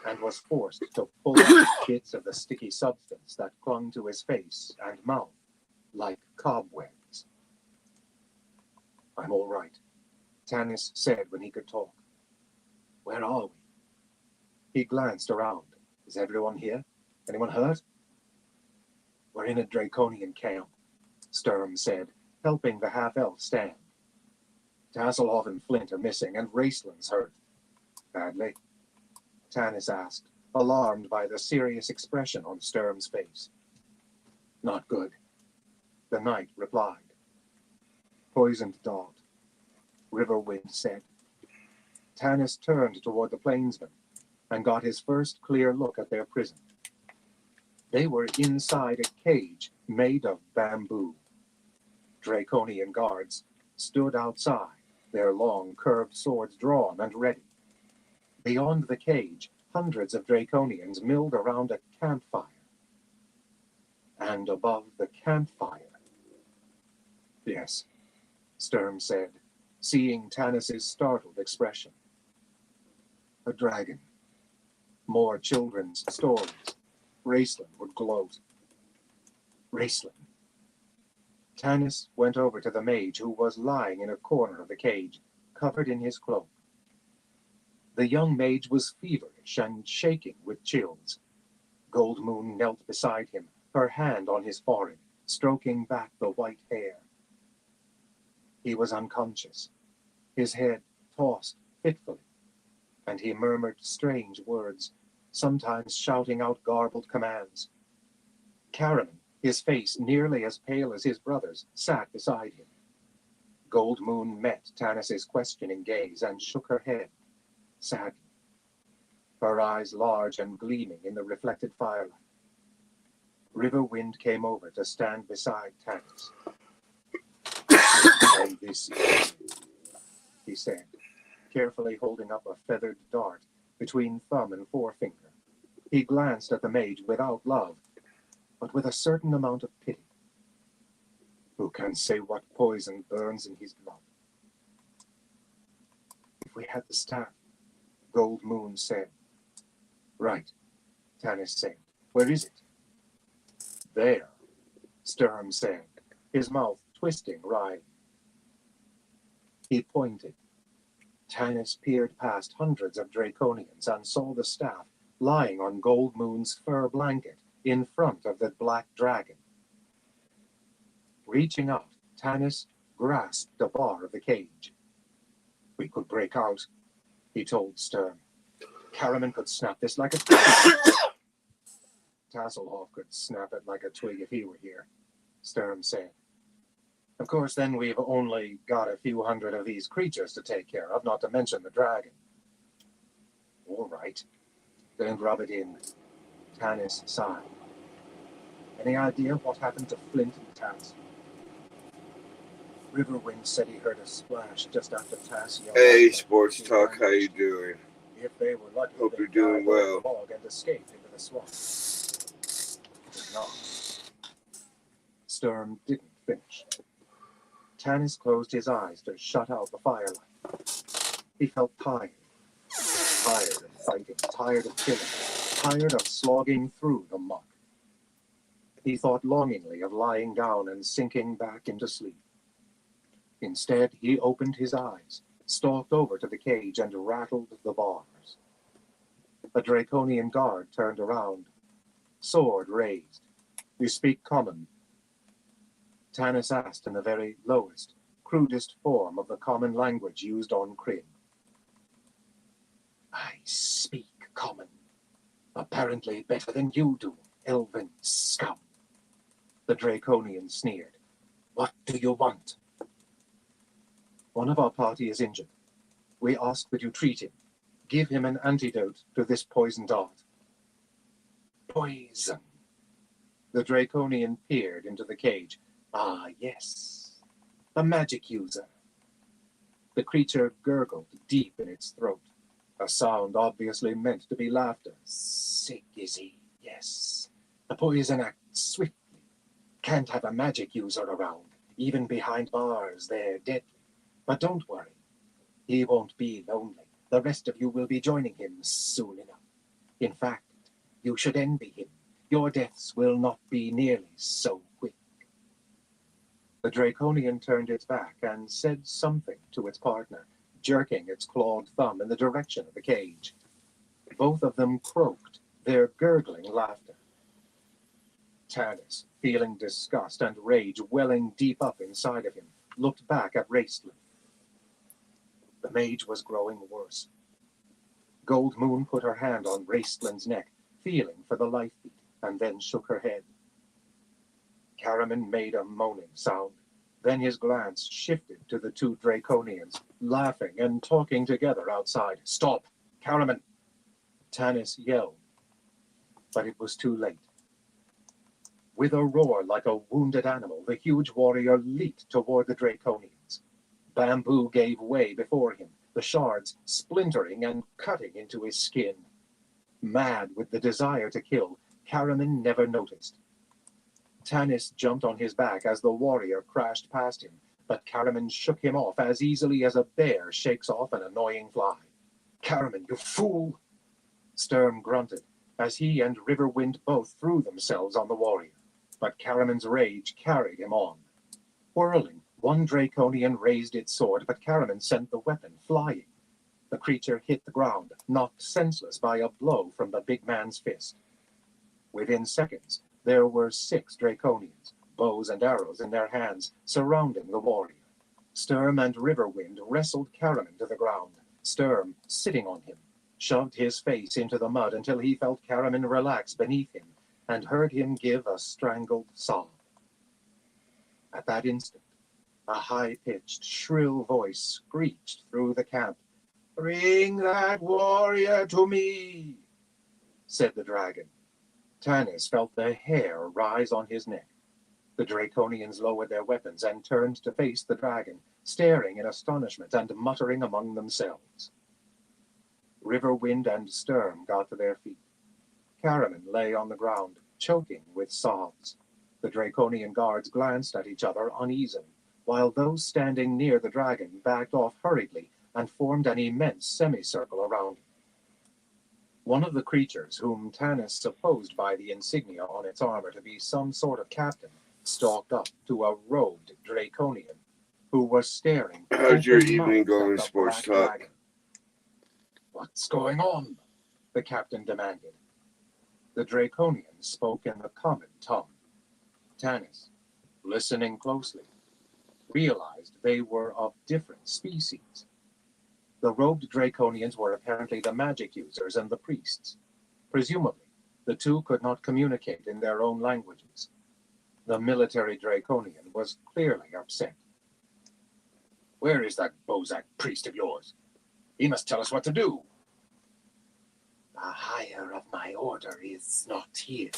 and was forced to pull out bits of the sticky substance that clung to his face and mouth like cobwebs. I'm all right, Tanis said when he could talk. Where are we? He glanced around. Is everyone here? Anyone hurt? We're in a Draconian camp, Sturm said, helping the half-elf stand. Tasselhoff and Flint are missing, and Raceland's hurt. Badly? Tanis asked, alarmed by the serious expression on Sturm's face. Not good, the knight replied. Poisoned dart. Riverwind said. Tanis turned toward the plainsmen and got his first clear look at their prison. They were inside a cage made of bamboo. Draconian guards stood outside, their long, curved swords drawn and ready. Beyond the cage, hundreds of Draconians milled around a campfire. And above the campfire... Yes, Sturm said, seeing Tanis's startled expression. A dragon. More children's stories. Raceland would gloat. Raceland. Tanis went over to the mage, who was lying in a corner of the cage, covered in his cloak. The young mage was feverish and shaking with chills. Goldmoon knelt beside him, her hand on his forehead, stroking back the white hair. He was unconscious, his head tossed fitfully, and he murmured strange words, sometimes shouting out garbled commands. Caraman, his face nearly as pale as his brother's, sat beside him. Goldmoon met Tanis's questioning gaze and shook her head, sadly, her eyes large and gleaming in the reflected firelight. Riverwind came over to stand beside Tanis. And this is, he said, carefully holding up a feathered dart between thumb and forefinger. He glanced at the mage without love, but with a certain amount of pity. Who can say what poison burns in his blood? If we had the staff, Goldmoon said. Right, Tanis said. Where is it? There, Sturm said, his mouth twisting wryly. He pointed. Tanis peered past hundreds of Draconians and saw the staff lying on Goldmoon's fur blanket in front of the black dragon. Reaching out, Tanis grasped the bar of the cage. We could break out, he told Sturm. Caraman could snap this like a twig. Tasselhoff could snap it like a twig if he were here, Sturm said. Of course, then we've only got a few hundred of these creatures to take care of, not to mention the dragon. All right, then rub it in. Tanis sighed. Any idea what happened to Flint and Tass? Riverwind said he heard a splash just after Tass yelled. Hey, Sports Talk, how you doing? If they were lucky, Hope they you're doing dived over well. the bog and escaped into the swamp. But not. Sturm didn't finish. Tanis closed his eyes to shut out the firelight. He felt tired. Tired of fighting, tired of killing, tired of slogging through the muck. He thought longingly of lying down and sinking back into sleep. Instead, he opened his eyes, stalked over to the cage, and rattled the bars. A Draconian guard turned around, sword raised. You speak common? Tanis asked in the very lowest, crudest form of the common language used on Kryn. I speak common. Apparently better than you do, elven scum. The Draconian sneered. What do you want? One of our party is injured. We ask that you treat him. Give him an antidote to this poison dart. Poison. The Draconian peered into the cage. Ah, yes. A magic user. The creature gurgled deep in its throat, a sound obviously meant to be laughter. Sick is he, yes. The poison acts swiftly. Can't have a magic user around. Even behind bars, they're deadly. But don't worry. He won't be lonely. The rest of you will be joining him soon enough. In fact, you should envy him. Your deaths will not be nearly so quick. The Draconian turned its back and said something to its partner, jerking its clawed thumb in the direction of the cage. Both of them croaked, their gurgling laughter. Tanis, feeling disgust and rage welling deep up inside of him, looked back at Raceland. The mage was growing worse. Goldmoon put her hand on Raceland's neck, feeling for the life beat, and then shook her head. Caraman made a moaning sound, Then his glance shifted to the two Draconians, laughing and talking together outside. "Stop! Caraman!" Tanis yelled, but it was too late. With a roar like a wounded animal, the huge warrior leaped toward the Draconians. Bamboo gave way before him, the shards splintering and cutting into his skin. Mad with the desire to kill, Caraman never noticed. Tanis jumped on his back as the warrior crashed past him, but Caraman shook him off as easily as a bear shakes off an annoying fly. "Caraman, you fool!" Sturm grunted as he and Riverwind both threw themselves on the warrior, but Caraman's rage carried him on. Whirling, one Draconian raised its sword, but Caraman sent the weapon flying. The creature hit the ground, knocked senseless by a blow from the big man's fist. Within seconds, there were 6 Draconians, bows and arrows in their hands, surrounding the warrior. Sturm and Riverwind wrestled Caraman to the ground. Sturm, sitting on him, shoved his face into the mud until he felt Caraman relax beneath him and heard him give a strangled sob. At that instant, a high-pitched, shrill voice screeched through the camp. "Bring that warrior to me," said the dragon. Tanis felt the hair rise on his neck. The Draconians lowered their weapons and turned to face the dragon, staring in astonishment and muttering among themselves. Riverwind and Sturm got to their feet. Caraman lay on the ground, choking with sobs. The Draconian guards glanced at each other uneasily, while those standing near the dragon backed off hurriedly and formed an immense semicircle around him. One of the creatures, whom Tanis supposed by the insignia on its armor to be some sort of captain, stalked up to a robed Draconian, who was staring How's your evening open-mouthed going, at the Sports black Talk? dragon. "What's going on?" the captain demanded. The Draconian spoke in the common tongue. Tanis, listening closely, realized they were of different species. The robed Draconians were apparently the magic users and the priests. Presumably, the two could not communicate in their own languages. The military Draconian was clearly upset. Where is that Bozak priest of yours? He must tell us what to do. "The higher of my order is not here."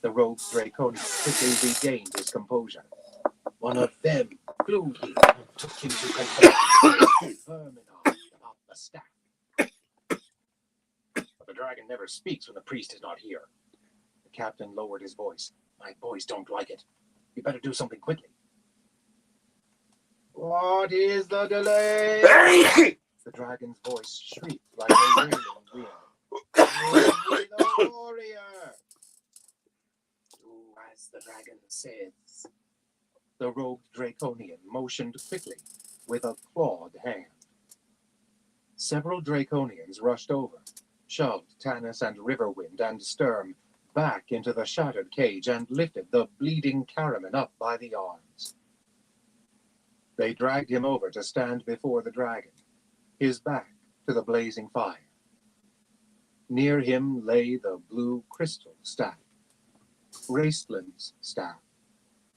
The robed Draconian quickly regained his composure. "One of them flew here and took him to confirm about the staff." But the dragon never speaks when the priest is not here. The captain lowered his voice. My boys don't like it. You better do something quickly. "What is the delay?" The dragon's voice shrieked like a wailing wind. "Bring me the warrior!" "Do as the dragon says." The robed Draconian motioned quickly with a clawed hand. Several Draconians rushed over, shoved Tanis and Riverwind and Sturm back into the shattered cage and lifted the bleeding Caraman up by the arms. They dragged him over to stand before the dragon, his back to the blazing fire. Near him lay the blue crystal staff, Raceland's staff,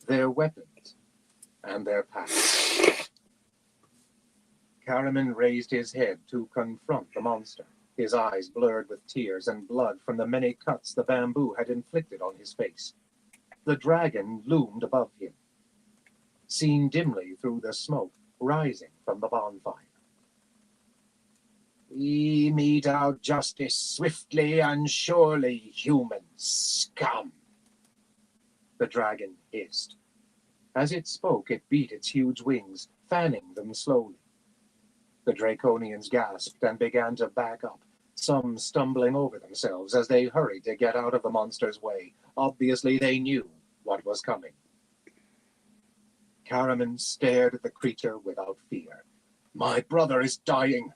their weapons, and their packs. Caraman raised his head to confront the monster, his eyes blurred with tears and blood from the many cuts the bamboo had inflicted on his face. The dragon loomed above him, seen dimly through the smoke rising from the bonfire. "We mete out justice swiftly and surely, human scum," the dragon hissed. As it spoke, it beat its huge wings, fanning them slowly. The Draconians gasped and began to back up, some stumbling over themselves as they hurried to get out of the monster's way. Obviously, they knew what was coming. Caraman stared at the creature without fear. My brother is dying,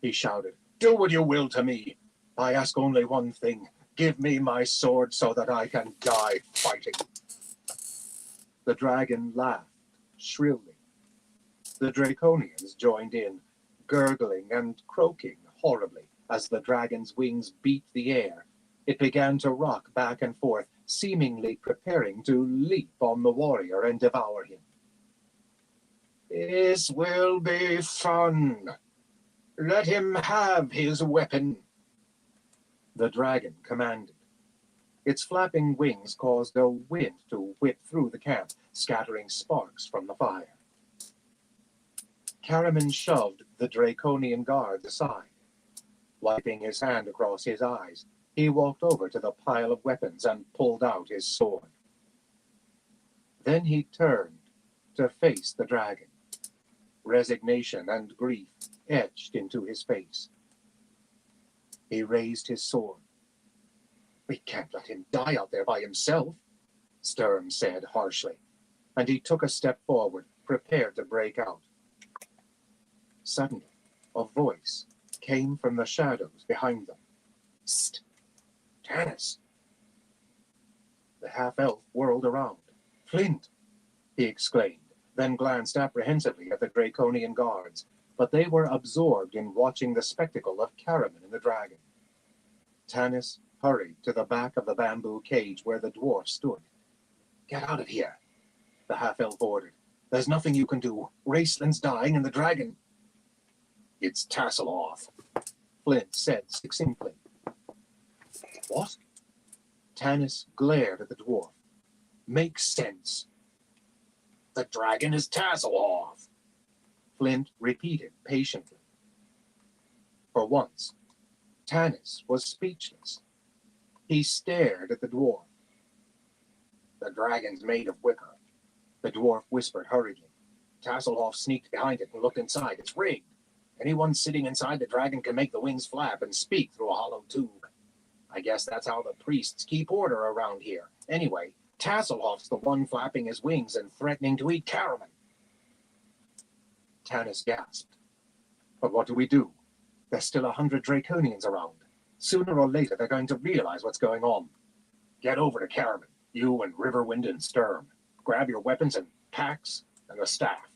he shouted. Do what you will to me. I ask only one thing. Give me my sword so that I can die fighting. The dragon laughed shrilly. The Draconians joined in, gurgling and croaking horribly as the dragon's wings beat the air. It began to rock back and forth, seemingly preparing to leap on the warrior and devour him. This will be fun. Let him have his weapon. The dragon commanded. Its flapping wings caused a wind to whip through the camp, scattering sparks from the fire. Karaman shoved the draconian guards aside. Wiping his hand across his eyes, he walked over to the pile of weapons and pulled out his sword. Then he turned to face the dragon. Resignation and grief etched into his face. He raised his sword. We can't let him die out there by himself, Sturm said harshly, and he took a step forward, prepared to break out. Suddenly, a voice came from the shadows behind them. Psst! Tanis! The half-elf whirled around. Flint! He exclaimed, then glanced apprehensively at the draconian guards, but they were absorbed in watching the spectacle of Karaman and the dragon. Tanis hurried to the back of the bamboo cage where the dwarf stood. Get out of here, the half-elf ordered. There's nothing you can do. Raceland's dying and the dragon... It's tassel off, Flint said succinctly. What? Tanis glared at the dwarf. Makes sense. The dragon is tassel off, Flint repeated patiently. For once, Tanis was speechless. He stared at the dwarf. The dragon's made of wicker, the dwarf whispered hurriedly. Tasselhoff sneaked behind it and looked inside. It's rigged. Anyone sitting inside the dragon can make the wings flap and speak through a hollow tube. I guess that's how the priests keep order around here. Anyway, Tasselhoff's the one flapping his wings and threatening to eat Karaman. Tanis gasped. But what do we do? There's still 100 Draconians around. Sooner or later, they're going to realize what's going on. Get over to Karaman, you and Riverwind and Sturm. Grab your weapons and packs and the staff.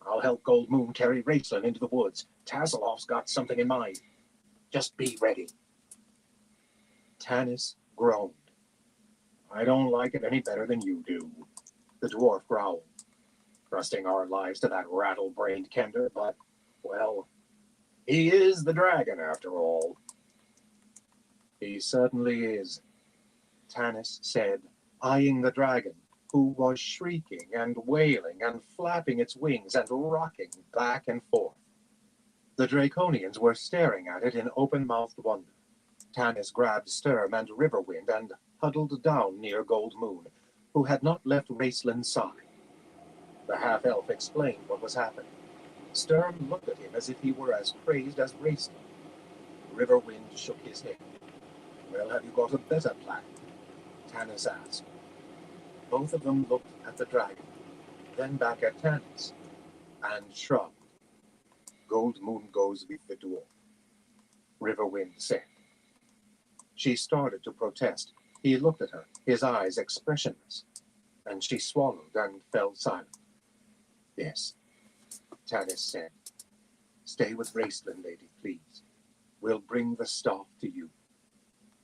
I'll help Gold Moon carry Raceland into the woods. Tasselhoff's got something in mind. Just be ready. Tanis groaned. I don't like it any better than you do, the dwarf growled. Trusting our lives to that rattle-brained Kender, but, well, he is the dragon after all. He certainly is, Tanis said, eyeing the dragon, who was shrieking and wailing and flapping its wings and rocking back and forth. The Draconians were staring at it in open-mouthed wonder. Tanis grabbed Sturm and Riverwind and huddled down near Gold Moon, who had not left Raceland's side. The half-elf explained what was happening. Sturm looked at him as if he were as crazed as Raceland. Riverwind shook his head. Well, have you got a better plan? Tanis asked. Both of them looked at the dragon, then back at Tanis, and shrugged. Gold Moon goes with the dwarf, Riverwind said. She started to protest. He looked at her, his eyes expressionless, and she swallowed and fell silent. Yes, Tanis said. Stay with Raceland, lady, please. We'll bring the staff to you.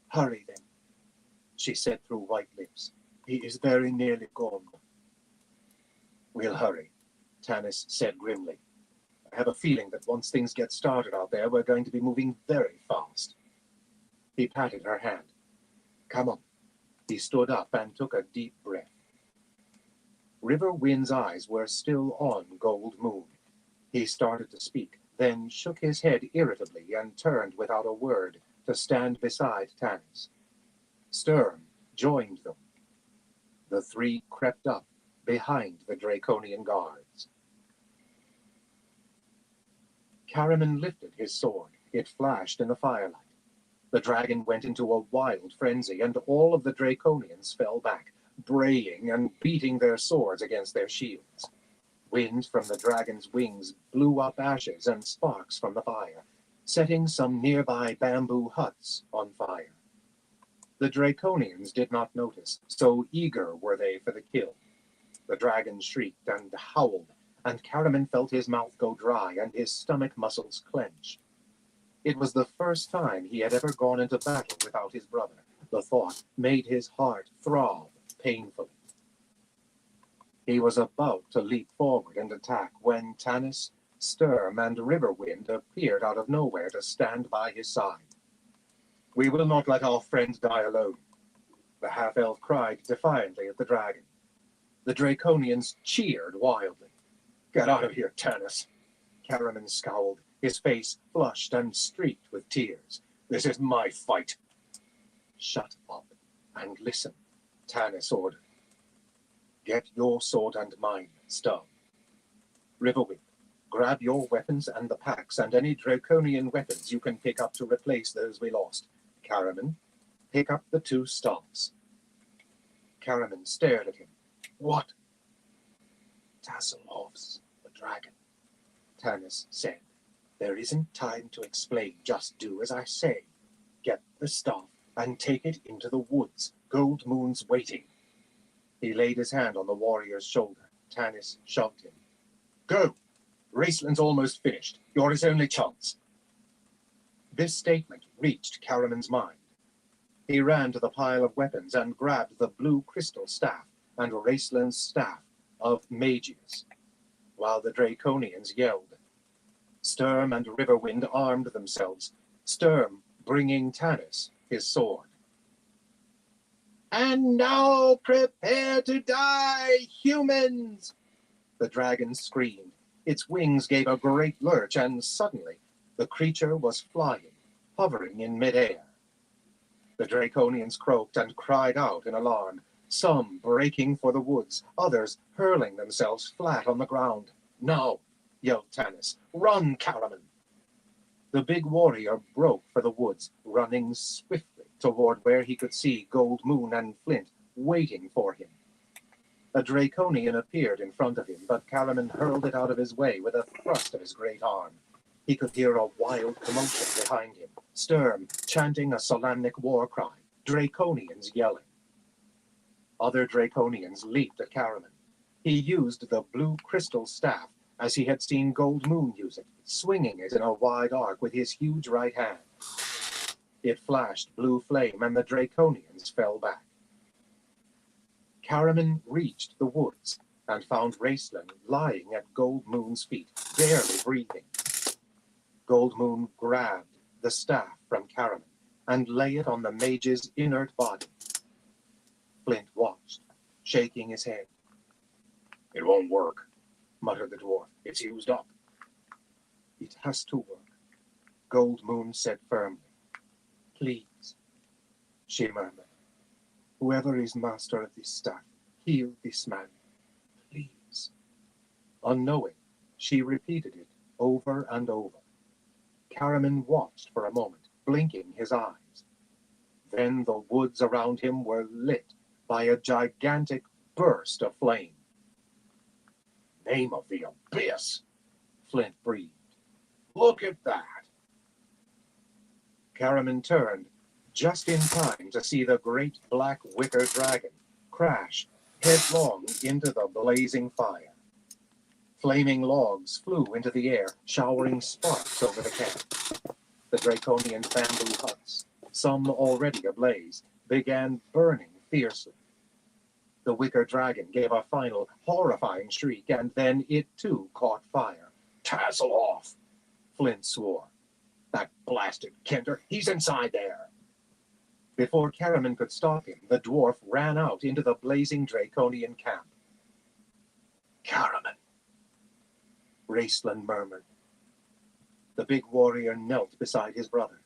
Hurry, then, she said through white lips. He is very nearly gone. We'll hurry, Tanis said grimly. I have a feeling that once things get started out there, we're going to be moving very fast. He patted her hand. Come on. He stood up and took a deep breath. Riverwind's eyes were still on Gold Moon. He started to speak, then shook his head irritably and turned without a word to stand beside Tanis. Sturm joined them. The three crept up behind the Draconian guards. Karaman lifted his sword. It flashed in the firelight. The dragon went into a wild frenzy, and all of the Draconians fell back, braying and beating their swords against their shields. Wind from the dragon's wings blew up ashes and sparks from the fire, setting some nearby bamboo huts on fire. The Draconians did not notice, so eager were they for the kill. The dragon shrieked and howled, and Karaman felt his mouth go dry and his stomach muscles clench. It was the first time he had ever gone into battle without his brother. The thought made his heart throb painfully. He was about to leap forward and attack when Tanis, Sturm, and Riverwind appeared out of nowhere to stand by his side. "We will not let our friend die alone," the half-elf cried defiantly at the dragon. The Draconians cheered wildly. "Get out of here, Tanis." Caramon scowled, his face flushed and streaked with tears. "This is my fight." "Shut up and listen," Tanis ordered. "Get your sword and mine, Sturm. Riverwind, grab your weapons and the packs and any draconian weapons you can pick up to replace those we lost. Caramon, pick up the 2 staffs." Caramon stared at him. "What?" "Tasselhoff's the dragon," Tanis said. "There isn't time to explain. Just do as I say. Get the staff and take it into the woods. Gold Moon's waiting." He laid his hand on the warrior's shoulder. Tanis shoved him. "Go! Raceland's almost finished. You're his only chance." This statement reached Caramon's mind. He ran to the pile of weapons and grabbed the blue crystal staff and Raceland's staff of Magius, while the Draconians yelled. Sturm and Riverwind armed themselves, Sturm bringing Tanis his sword. "And now prepare to die, humans!" the dragon screamed. Its wings gave a great lurch, and suddenly the creature was flying, hovering in midair. The Draconians croaked and cried out in alarm, some breaking for the woods, others hurling themselves flat on the ground. "Now!" yelled Tanis. "Run, Caramon!" The big warrior broke for the woods, running swiftly toward where he could see Gold Moon and Flint waiting for him. A Draconian appeared in front of him, but Caramon hurled it out of his way with a thrust of his great arm. He could hear a wild commotion behind him, Sturm chanting a Solamnic war cry, Draconians yelling. Other Draconians leaped at Caramon. He used the blue crystal staff as he had seen Gold Moon use it, swinging it in a wide arc with his huge right hand. It flashed blue flame, and the Draconians fell back. Caramon reached the woods and found Raceland lying at Gold Moon's feet, barely breathing. Gold Moon grabbed the staff from Caramon and lay it on the mage's inert body. Flint watched, shaking his head. "It won't work," muttered the dwarf. "It's used up." "It has to work," Gold Moon said firmly. "Please," she murmured. "Whoever is master of this staff, heal this man. Please." Unknowing, she repeated it over and over. Caramon watched for a moment, blinking his eyes. Then the woods around him were lit by a gigantic burst of flame. "Name of the abyss!" Flint breathed. "Look at that!" Caramon turned just in time to see the great black wicker dragon crash headlong into the blazing fire. Flaming logs flew into the air, showering sparks over the camp. The Draconian bamboo huts, some already ablaze, began burning fiercely. The wicker dragon gave a final, horrifying shriek, and then it too caught fire. "Tassel off!" Flint swore. "That blasted Kenter, he's inside there!" Before Caramon could stop him, the dwarf ran out into the blazing Draconian camp. "Caramon!" Raceland murmured. The big warrior knelt beside his brother.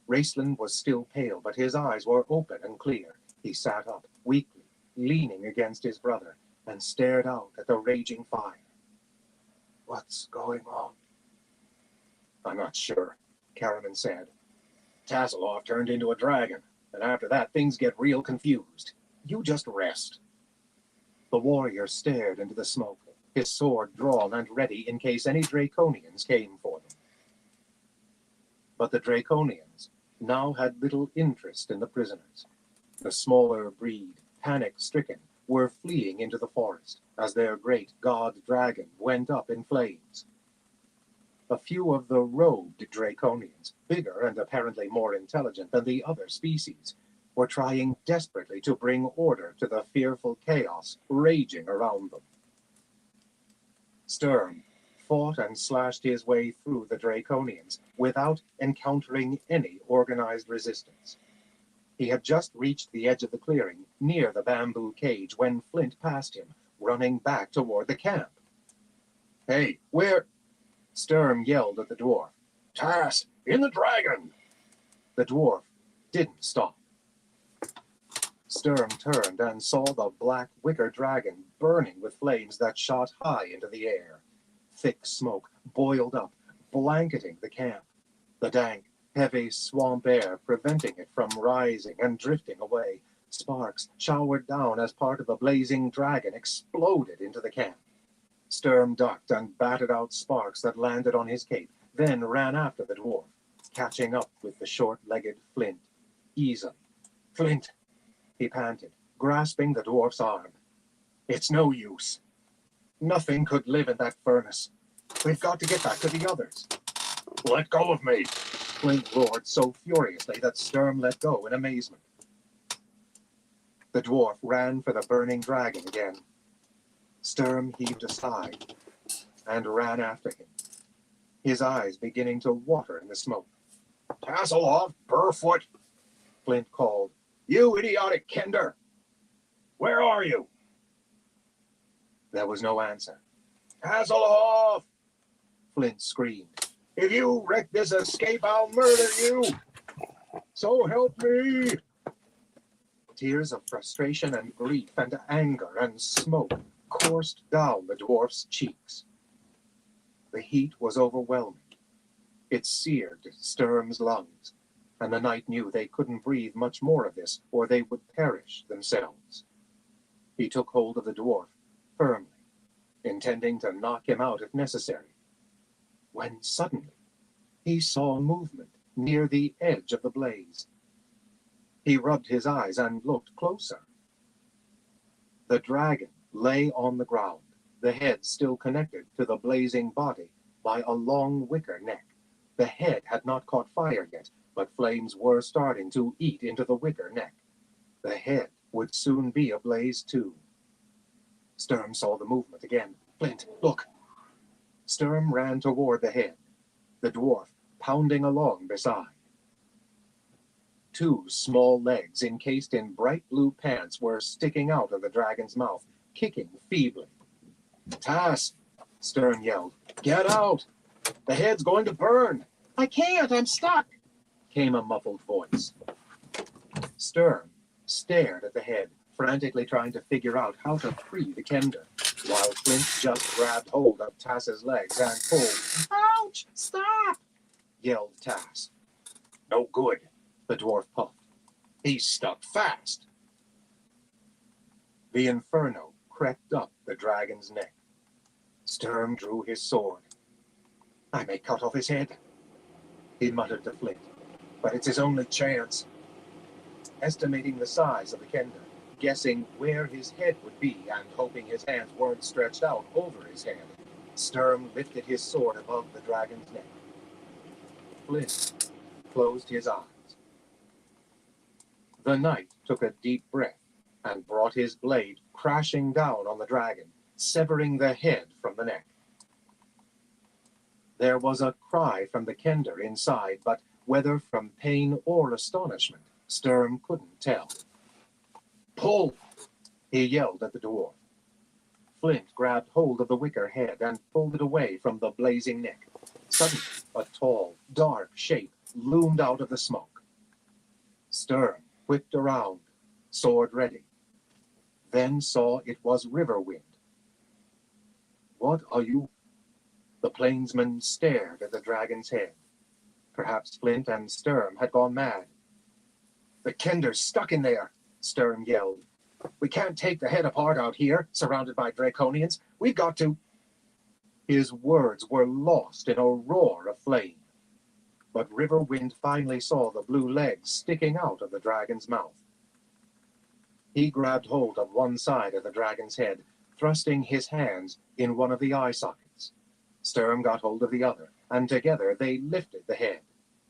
Raceland was still pale, but his eyes were open and clear. He sat up, weakly, leaning against his brother, and stared out at the raging fire. "What's going on?" "I'm not sure," Caramon said. "Tasseloff turned into a dragon, and after that things get real confused. You just rest." The warrior stared into the smoke, his sword drawn and ready in case any Draconians came for them. But the Draconians now had little interest in the prisoners. The smaller breed, panic-stricken, were fleeing into the forest as their great god dragon went up in flames. A few of the robed Draconians, bigger and apparently more intelligent than the other species, were trying desperately to bring order to the fearful chaos raging around them. Sturm fought and slashed his way through the Draconians without encountering any organized resistance. He had just reached the edge of the clearing, near the bamboo cage, when Flint passed him, running back toward the camp. "Hey, where?" Sturm yelled at the dwarf. Tass, in the dragon! The dwarf didn't stop. Sturm turned and saw the black wicker dragon burning with flames that shot high into the air. Thick smoke boiled up, blanketing the camp. The dank, heavy swamp air preventing it from rising and drifting away. Sparks showered down as part of the blazing dragon exploded into the camp. Sturm ducked and batted out sparks that landed on his cape, then ran after the dwarf, catching up with the short-legged Flint easily. "Flint," he panted, grasping the dwarf's arm. "It's no use. Nothing could live in that furnace. We've got to get back to the others." Let go of me! Flint roared so furiously that Sturm let go in amazement. The dwarf ran for the burning dragon again. Sturm heaved a sigh and ran after him, his eyes beginning to water in the smoke. Tasselhoff, Burfoot! Flint called. You idiotic Kender! Where are you? There was no answer. Tasselhoff! Flint screamed. If you wreck this escape, I'll murder you! So help me! Tears of frustration and grief and anger and smoke coursed down the dwarf's cheeks. The heat was overwhelming. It seared Sturm's lungs, and the knight knew they couldn't breathe much more of this, or they would perish themselves. He took hold of the dwarf firmly, intending to knock him out if necessary, when suddenly he saw movement near the edge of the blaze. He rubbed his eyes and looked closer. The dragon lay on the ground, the head still connected to the blazing body by a long wicker neck. The head had not caught fire yet, but flames were starting to eat into the wicker neck. The head would soon be ablaze too. Sturm saw the movement again. "Flint, look!" Sturm ran toward the head, the dwarf pounding along beside. Two small legs encased in bright blue pants were sticking out of the dragon's mouth, kicking feebly. "Tass!" Sturm yelled. "Get out! The head's going to burn!" "I can't, I'm stuck!" came a muffled voice. Sturm stared at the head, frantically trying to figure out how to free the Kender, while Flint just grabbed hold of Tass's legs and pulled. "Ouch! Stop!" yelled Tass. No good. The dwarf puffed. He's stuck fast. The inferno crept up the dragon's neck. Sturm drew his sword. "I may cut off his head," he muttered to Flint, "but it's his only chance." Estimating the size of the Kender, guessing where his head would be, and hoping his hands weren't stretched out over his head, Sturm lifted his sword above the dragon's neck. Flint closed his eyes. The knight took a deep breath and brought his blade crashing down on the dragon, severing the head from the neck. There was a cry from the Kender inside, but whether from pain or astonishment, Sturm couldn't tell. "Pull!" he yelled at the dwarf. Flint grabbed hold of the wicker head and pulled it away from the blazing neck. Suddenly, a tall, dark shape loomed out of the smoke. Sturm whipped around, sword ready, then saw it was Riverwind. "What are you?" The plainsman stared at the dragon's head. Perhaps Flint and Sturm had gone mad. "The Kender's stuck in there," Sturm yelled. "We can't take the head apart out here, surrounded by Draconians. We've got to—" His words were lost in a roar of flame. But Riverwind finally saw the blue legs sticking out of the dragon's mouth. He grabbed hold of one side of the dragon's head, thrusting his hands in one of the eye sockets. Sturm got hold of the other, and together they lifted the head,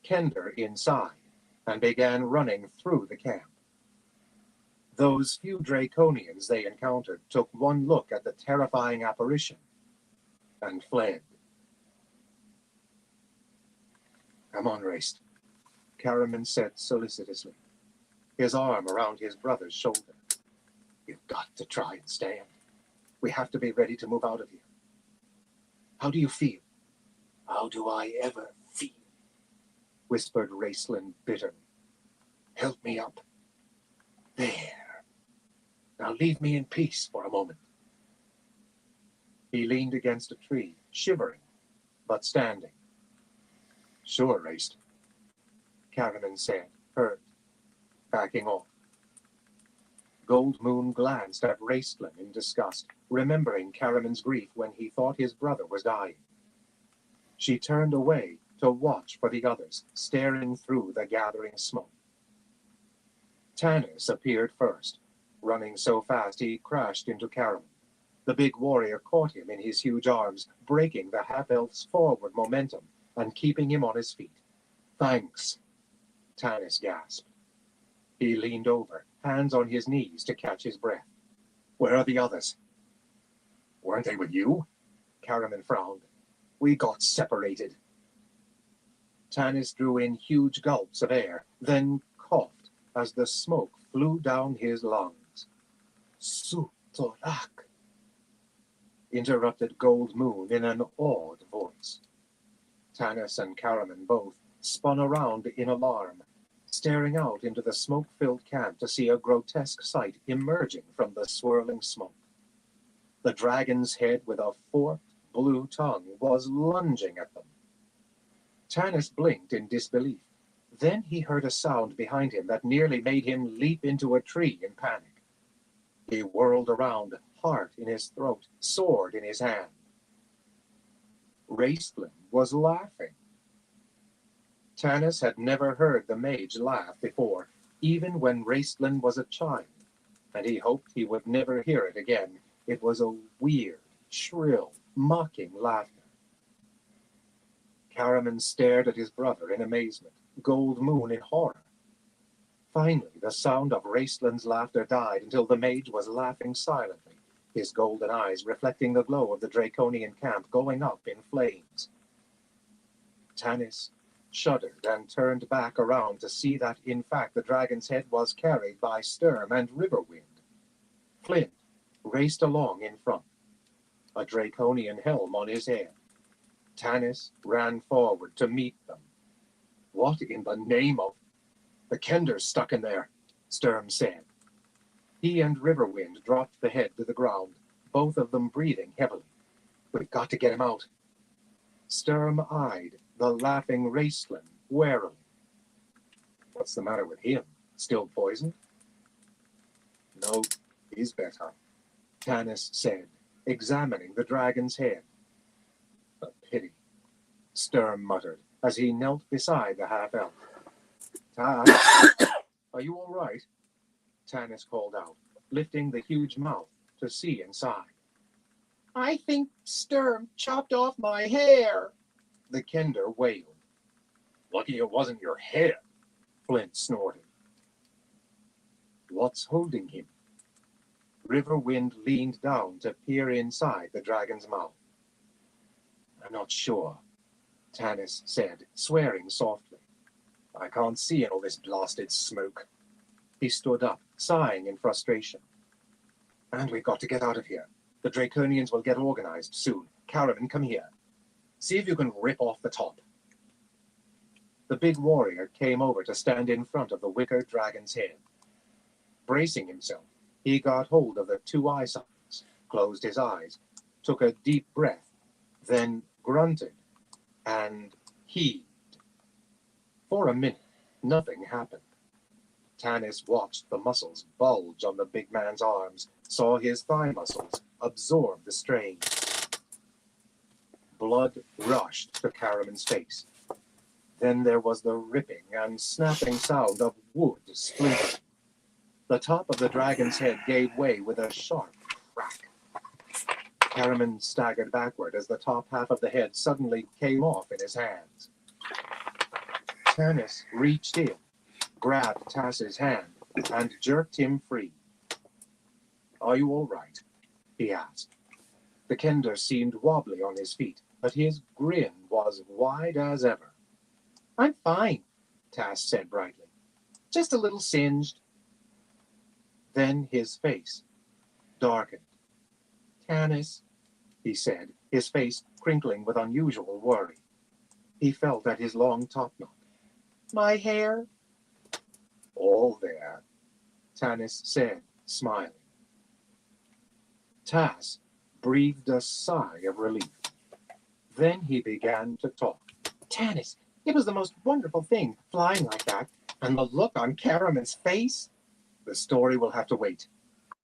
Kender inside, and began running through the camp. Those few Draconians they encountered took one look at the terrifying apparition and fled. Come on, Raist, Caraman said solicitously, his arm around his brother's shoulder. You've got to try and stand. We have to be ready to move out of here. How do you feel? How do I ever feel? Whispered Raistlin bitterly. Help me up. There. Now leave me in peace for a moment. He leaned against a tree, shivering, but standing. Sure, Raist, Caraman said, hurt, backing off. Gold Moon glanced at Raistlin in disgust, remembering Caraman's grief when he thought his brother was dying. She turned away to watch for the others, staring through the gathering smoke. Tanis appeared first, running so fast he crashed into Caraman. The big warrior caught him in his huge arms, breaking the half-elf's forward momentum and keeping him on his feet. Thanks, Tanis gasped. He leaned over, hands on his knees to catch his breath. Where are the others? Weren't they with you? Caraman frowned. We got separated. Tanis drew in huge gulps of air, then coughed as the smoke flew down his lungs. Sutorak, interrupted Gold Moon in an awed voice. Tanis and Caraman both spun around in alarm, staring out into the smoke-filled camp to see a grotesque sight emerging from the swirling smoke. The dragon's head with a forked blue tongue was lunging at them. Tanis blinked in disbelief. Then he heard a sound behind him that nearly made him leap into a tree in panic. He whirled around, heart in his throat, sword in his hand. Raistlin was laughing. Tanis had never heard the mage laugh before, even when Raistlin was a child, and he hoped he would never hear it again. It was a weird, shrill, mocking laughter. Caraman stared at his brother in amazement, Gold Moon in horror. Finally, the sound of Raistlin's laughter died until the mage was laughing silently, his golden eyes reflecting the glow of the Draconian camp going up in flames. Tanis shuddered and turned back around to see that, in fact, the dragon's head was carried by Sturm and Riverwind. Flint raced along in front, a Draconian helm on his head. Tanis ran forward to meet them. What in the name of... The Kender's stuck in there, Sturm said. He and Riverwind dropped the head to the ground, both of them breathing heavily. We've got to get him out. Sturm eyed the laughing Raistlin warily. What's the matter with him? Still poisoned? No, he's better, Tanis said, examining the dragon's head. A pity, Sturm muttered as he knelt beside the half-elf. Are you all right? Tanis called out, lifting the huge mouth to see inside. I think Sturm chopped off my hair, the Kender wailed. Lucky it wasn't your head, Flint snorted. What's holding him? Riverwind leaned down to peer inside the dragon's mouth. I'm not sure, Tanis said, swearing softly. I can't see in all this blasted smoke. He stood up, sighing in frustration. And we've got to get out of here. The Draconians will get organized soon. Caraman, come here. See if you can rip off the top. The big warrior came over to stand in front of the wicker dragon's head. Bracing himself, he got hold of the two eye sockets, closed his eyes, took a deep breath, then grunted and heaved. For a minute, nothing happened. Tanis watched the muscles bulge on the big man's arms, saw his thigh muscles absorb the strain. Blood rushed to Caraman's face. Then there was the ripping and snapping sound of wood splintering. The top of the dragon's head gave way with a sharp crack. Caraman staggered backward as the top half of the head suddenly came off in his hands. Tanis reached in, grabbed Tass's hand, and jerked him free. Are you all right? He asked. The kender seemed wobbly on his feet, but his grin was wide as ever. I'm fine, Tass said brightly. Just a little singed. Then his face darkened. Tanis, he said, his face crinkling with unusual worry. He felt at his long topknot. My hair? All there, Tanis said, smiling. Tass breathed a sigh of relief. Then he began to talk. Tanis, it was the most wonderful thing, flying like that, and the look on Caraman's face. The story will have to wait,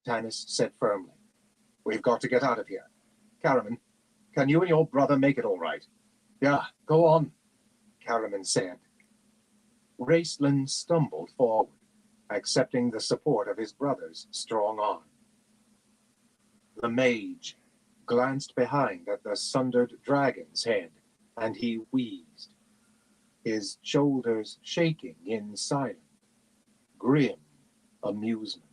Tanis said firmly. We've got to get out of here. Caraman, can you and your brother make it all right? Yeah, go on, Caraman said. Raceland stumbled forward, accepting the support of his brother's strong arm. The mage glanced behind at the sundered dragon's head, and he wheezed, his shoulders shaking in silent, grim amusement.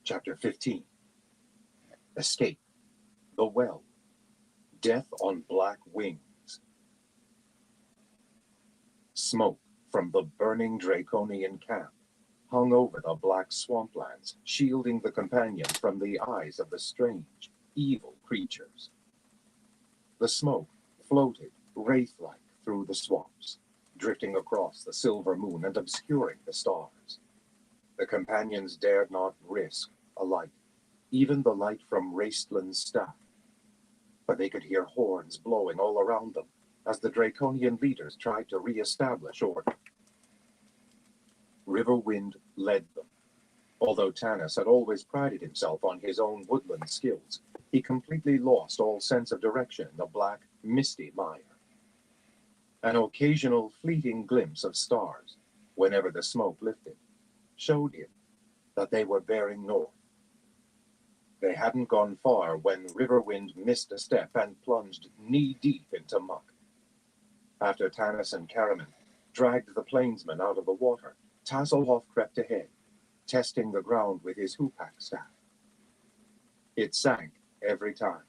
Chapter 15. Escape. The Well. Death on Black Wings. Smoke from the burning Draconian camp hung over the black swamplands, shielding the companion from the eyes of the strange, evil creatures. The smoke floated wraith-like through the swamps, drifting across the silver moon and obscuring the stars. The companions dared not risk a light, even the light from Raceland's staff, but they could hear horns blowing all around them as the Draconian leaders tried to re-establish order. Riverwind led them. Although Tanis had always prided himself on his own woodland skills, he completely lost all sense of direction in the black, misty mire. An occasional fleeting glimpse of stars, whenever the smoke lifted, showed him that they were bearing north. They hadn't gone far when Riverwind missed a step and plunged knee-deep into muck. After Tanis and Caraman dragged the plainsman out of the water, Tasselhoff crept ahead, testing the ground with his hoopak staff. It sank every time.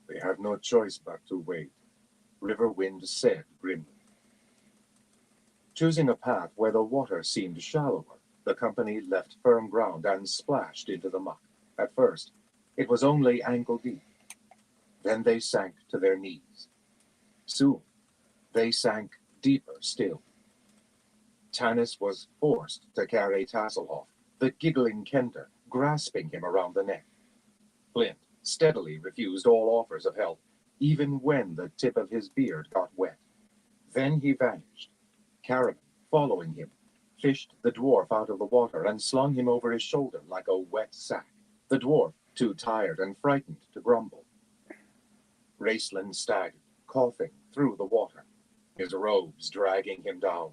We have no choice but to wait, Riverwind said grimly. Choosing a path where the water seemed shallower, the company left firm ground and splashed into the muck. At first, it was only ankle deep. Then they sank to their knees. Soon, they sank deeper still. Tanis was forced to carry Tasselhoff, the giggling kender grasping him around the neck. Flint steadily refused all offers of help, even when the tip of his beard got wet. Then he vanished. Caraman, following him, fished the dwarf out of the water and slung him over his shoulder like a wet sack, the dwarf too tired and frightened to grumble. Raceland staggered, coughing through the water, his robes dragging him down.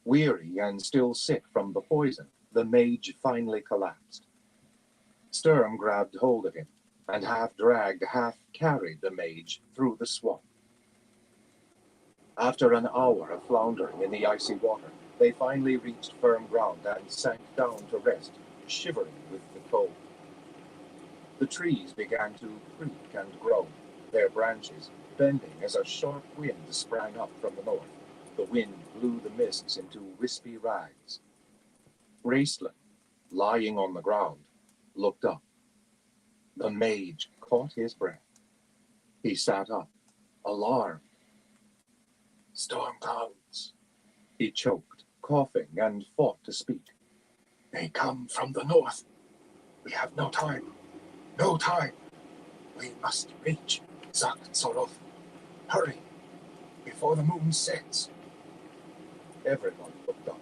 Weary and still sick from the poison, the mage finally collapsed. Sturm grabbed hold of him and half-dragged, half-carried the mage through the swamp. After an hour of floundering in the icy water, they finally reached firm ground and sank down to rest, shivering with the cold. The trees began to creak and groan, their branches bending as a sharp wind sprang up from the north. The wind blew the mists into wispy rags. Raceland, lying on the ground, looked up. The mage caught his breath. He sat up, alarmed. Storm clouds, he choked, coughing, and fought to speak. They come from the north. We have no time. No time. We must reach Zak-Soroth. Hurry, before the moon sets. Everyone looked up.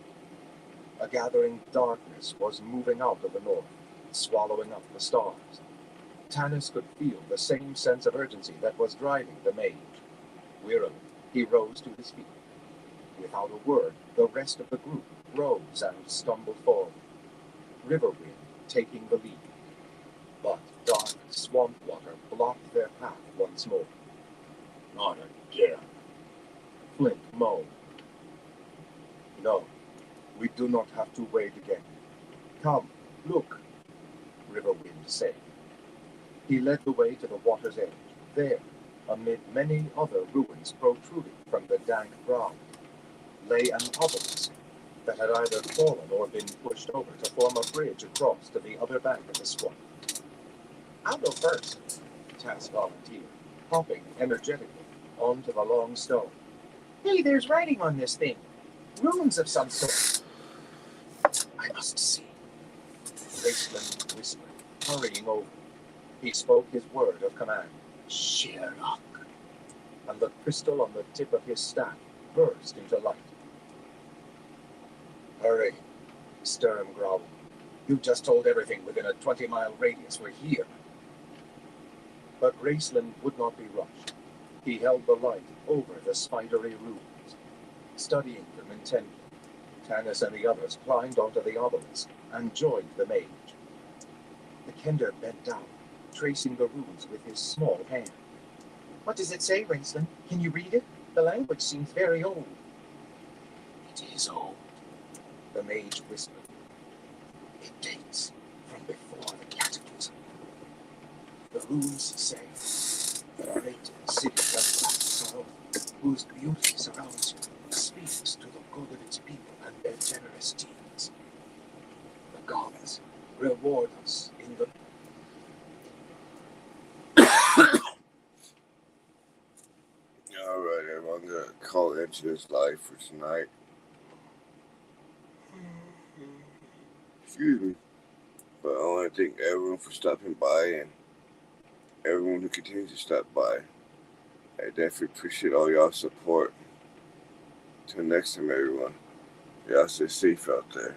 A gathering darkness was moving out of the north, swallowing up the stars. Tanis could feel the same sense of urgency that was driving the mage. Wearily, he rose to his feet. Without a word, the rest of the group rose and stumbled forward, Riverwind taking the lead. But dark swamp water blocked their path once more. Not again, Flint moaned. No, We do not have to wait again. Come, look, Riverwind said. He led the way to the water's edge. There, amid many other ruins protruding from the dank ground, lay an obelisk that had either fallen or been pushed over to form a bridge across to the other bank of the swamp. I'll go first, Tass volunteered, hopping energetically onto the long stone. Hey, there's writing on this thing. Runes of some sort. I must see. Raceland whispered, hurrying over. He spoke his word of command. Sherlock. And the crystal on the tip of his staff burst into light. Hurry, Sturm growled. You just told everything within a 20-mile radius. We're here. But Raceland would not be rushed. He held the light over the spidery ruins, studying them intently. Tanis and the others climbed onto the obelisk and joined the mage. The Kender bent down, tracing the runes with his small hand. What does it say, Raceland? Can you read it? The language seems very old. It is old, the mage whispered. It dates from before the cataclysm. The runes say, the great city of black sorrow, whose beauty surrounds you, speaks to the good of its people and their generous deeds. The gods reward us in the... Alright, everyone, I'm gonna call it into this live for tonight. Excuse me. But I want to thank everyone for stopping by and everyone who continues to stop by. I definitely appreciate all y'all's support. Till next time, everyone. Y'all stay safe out there.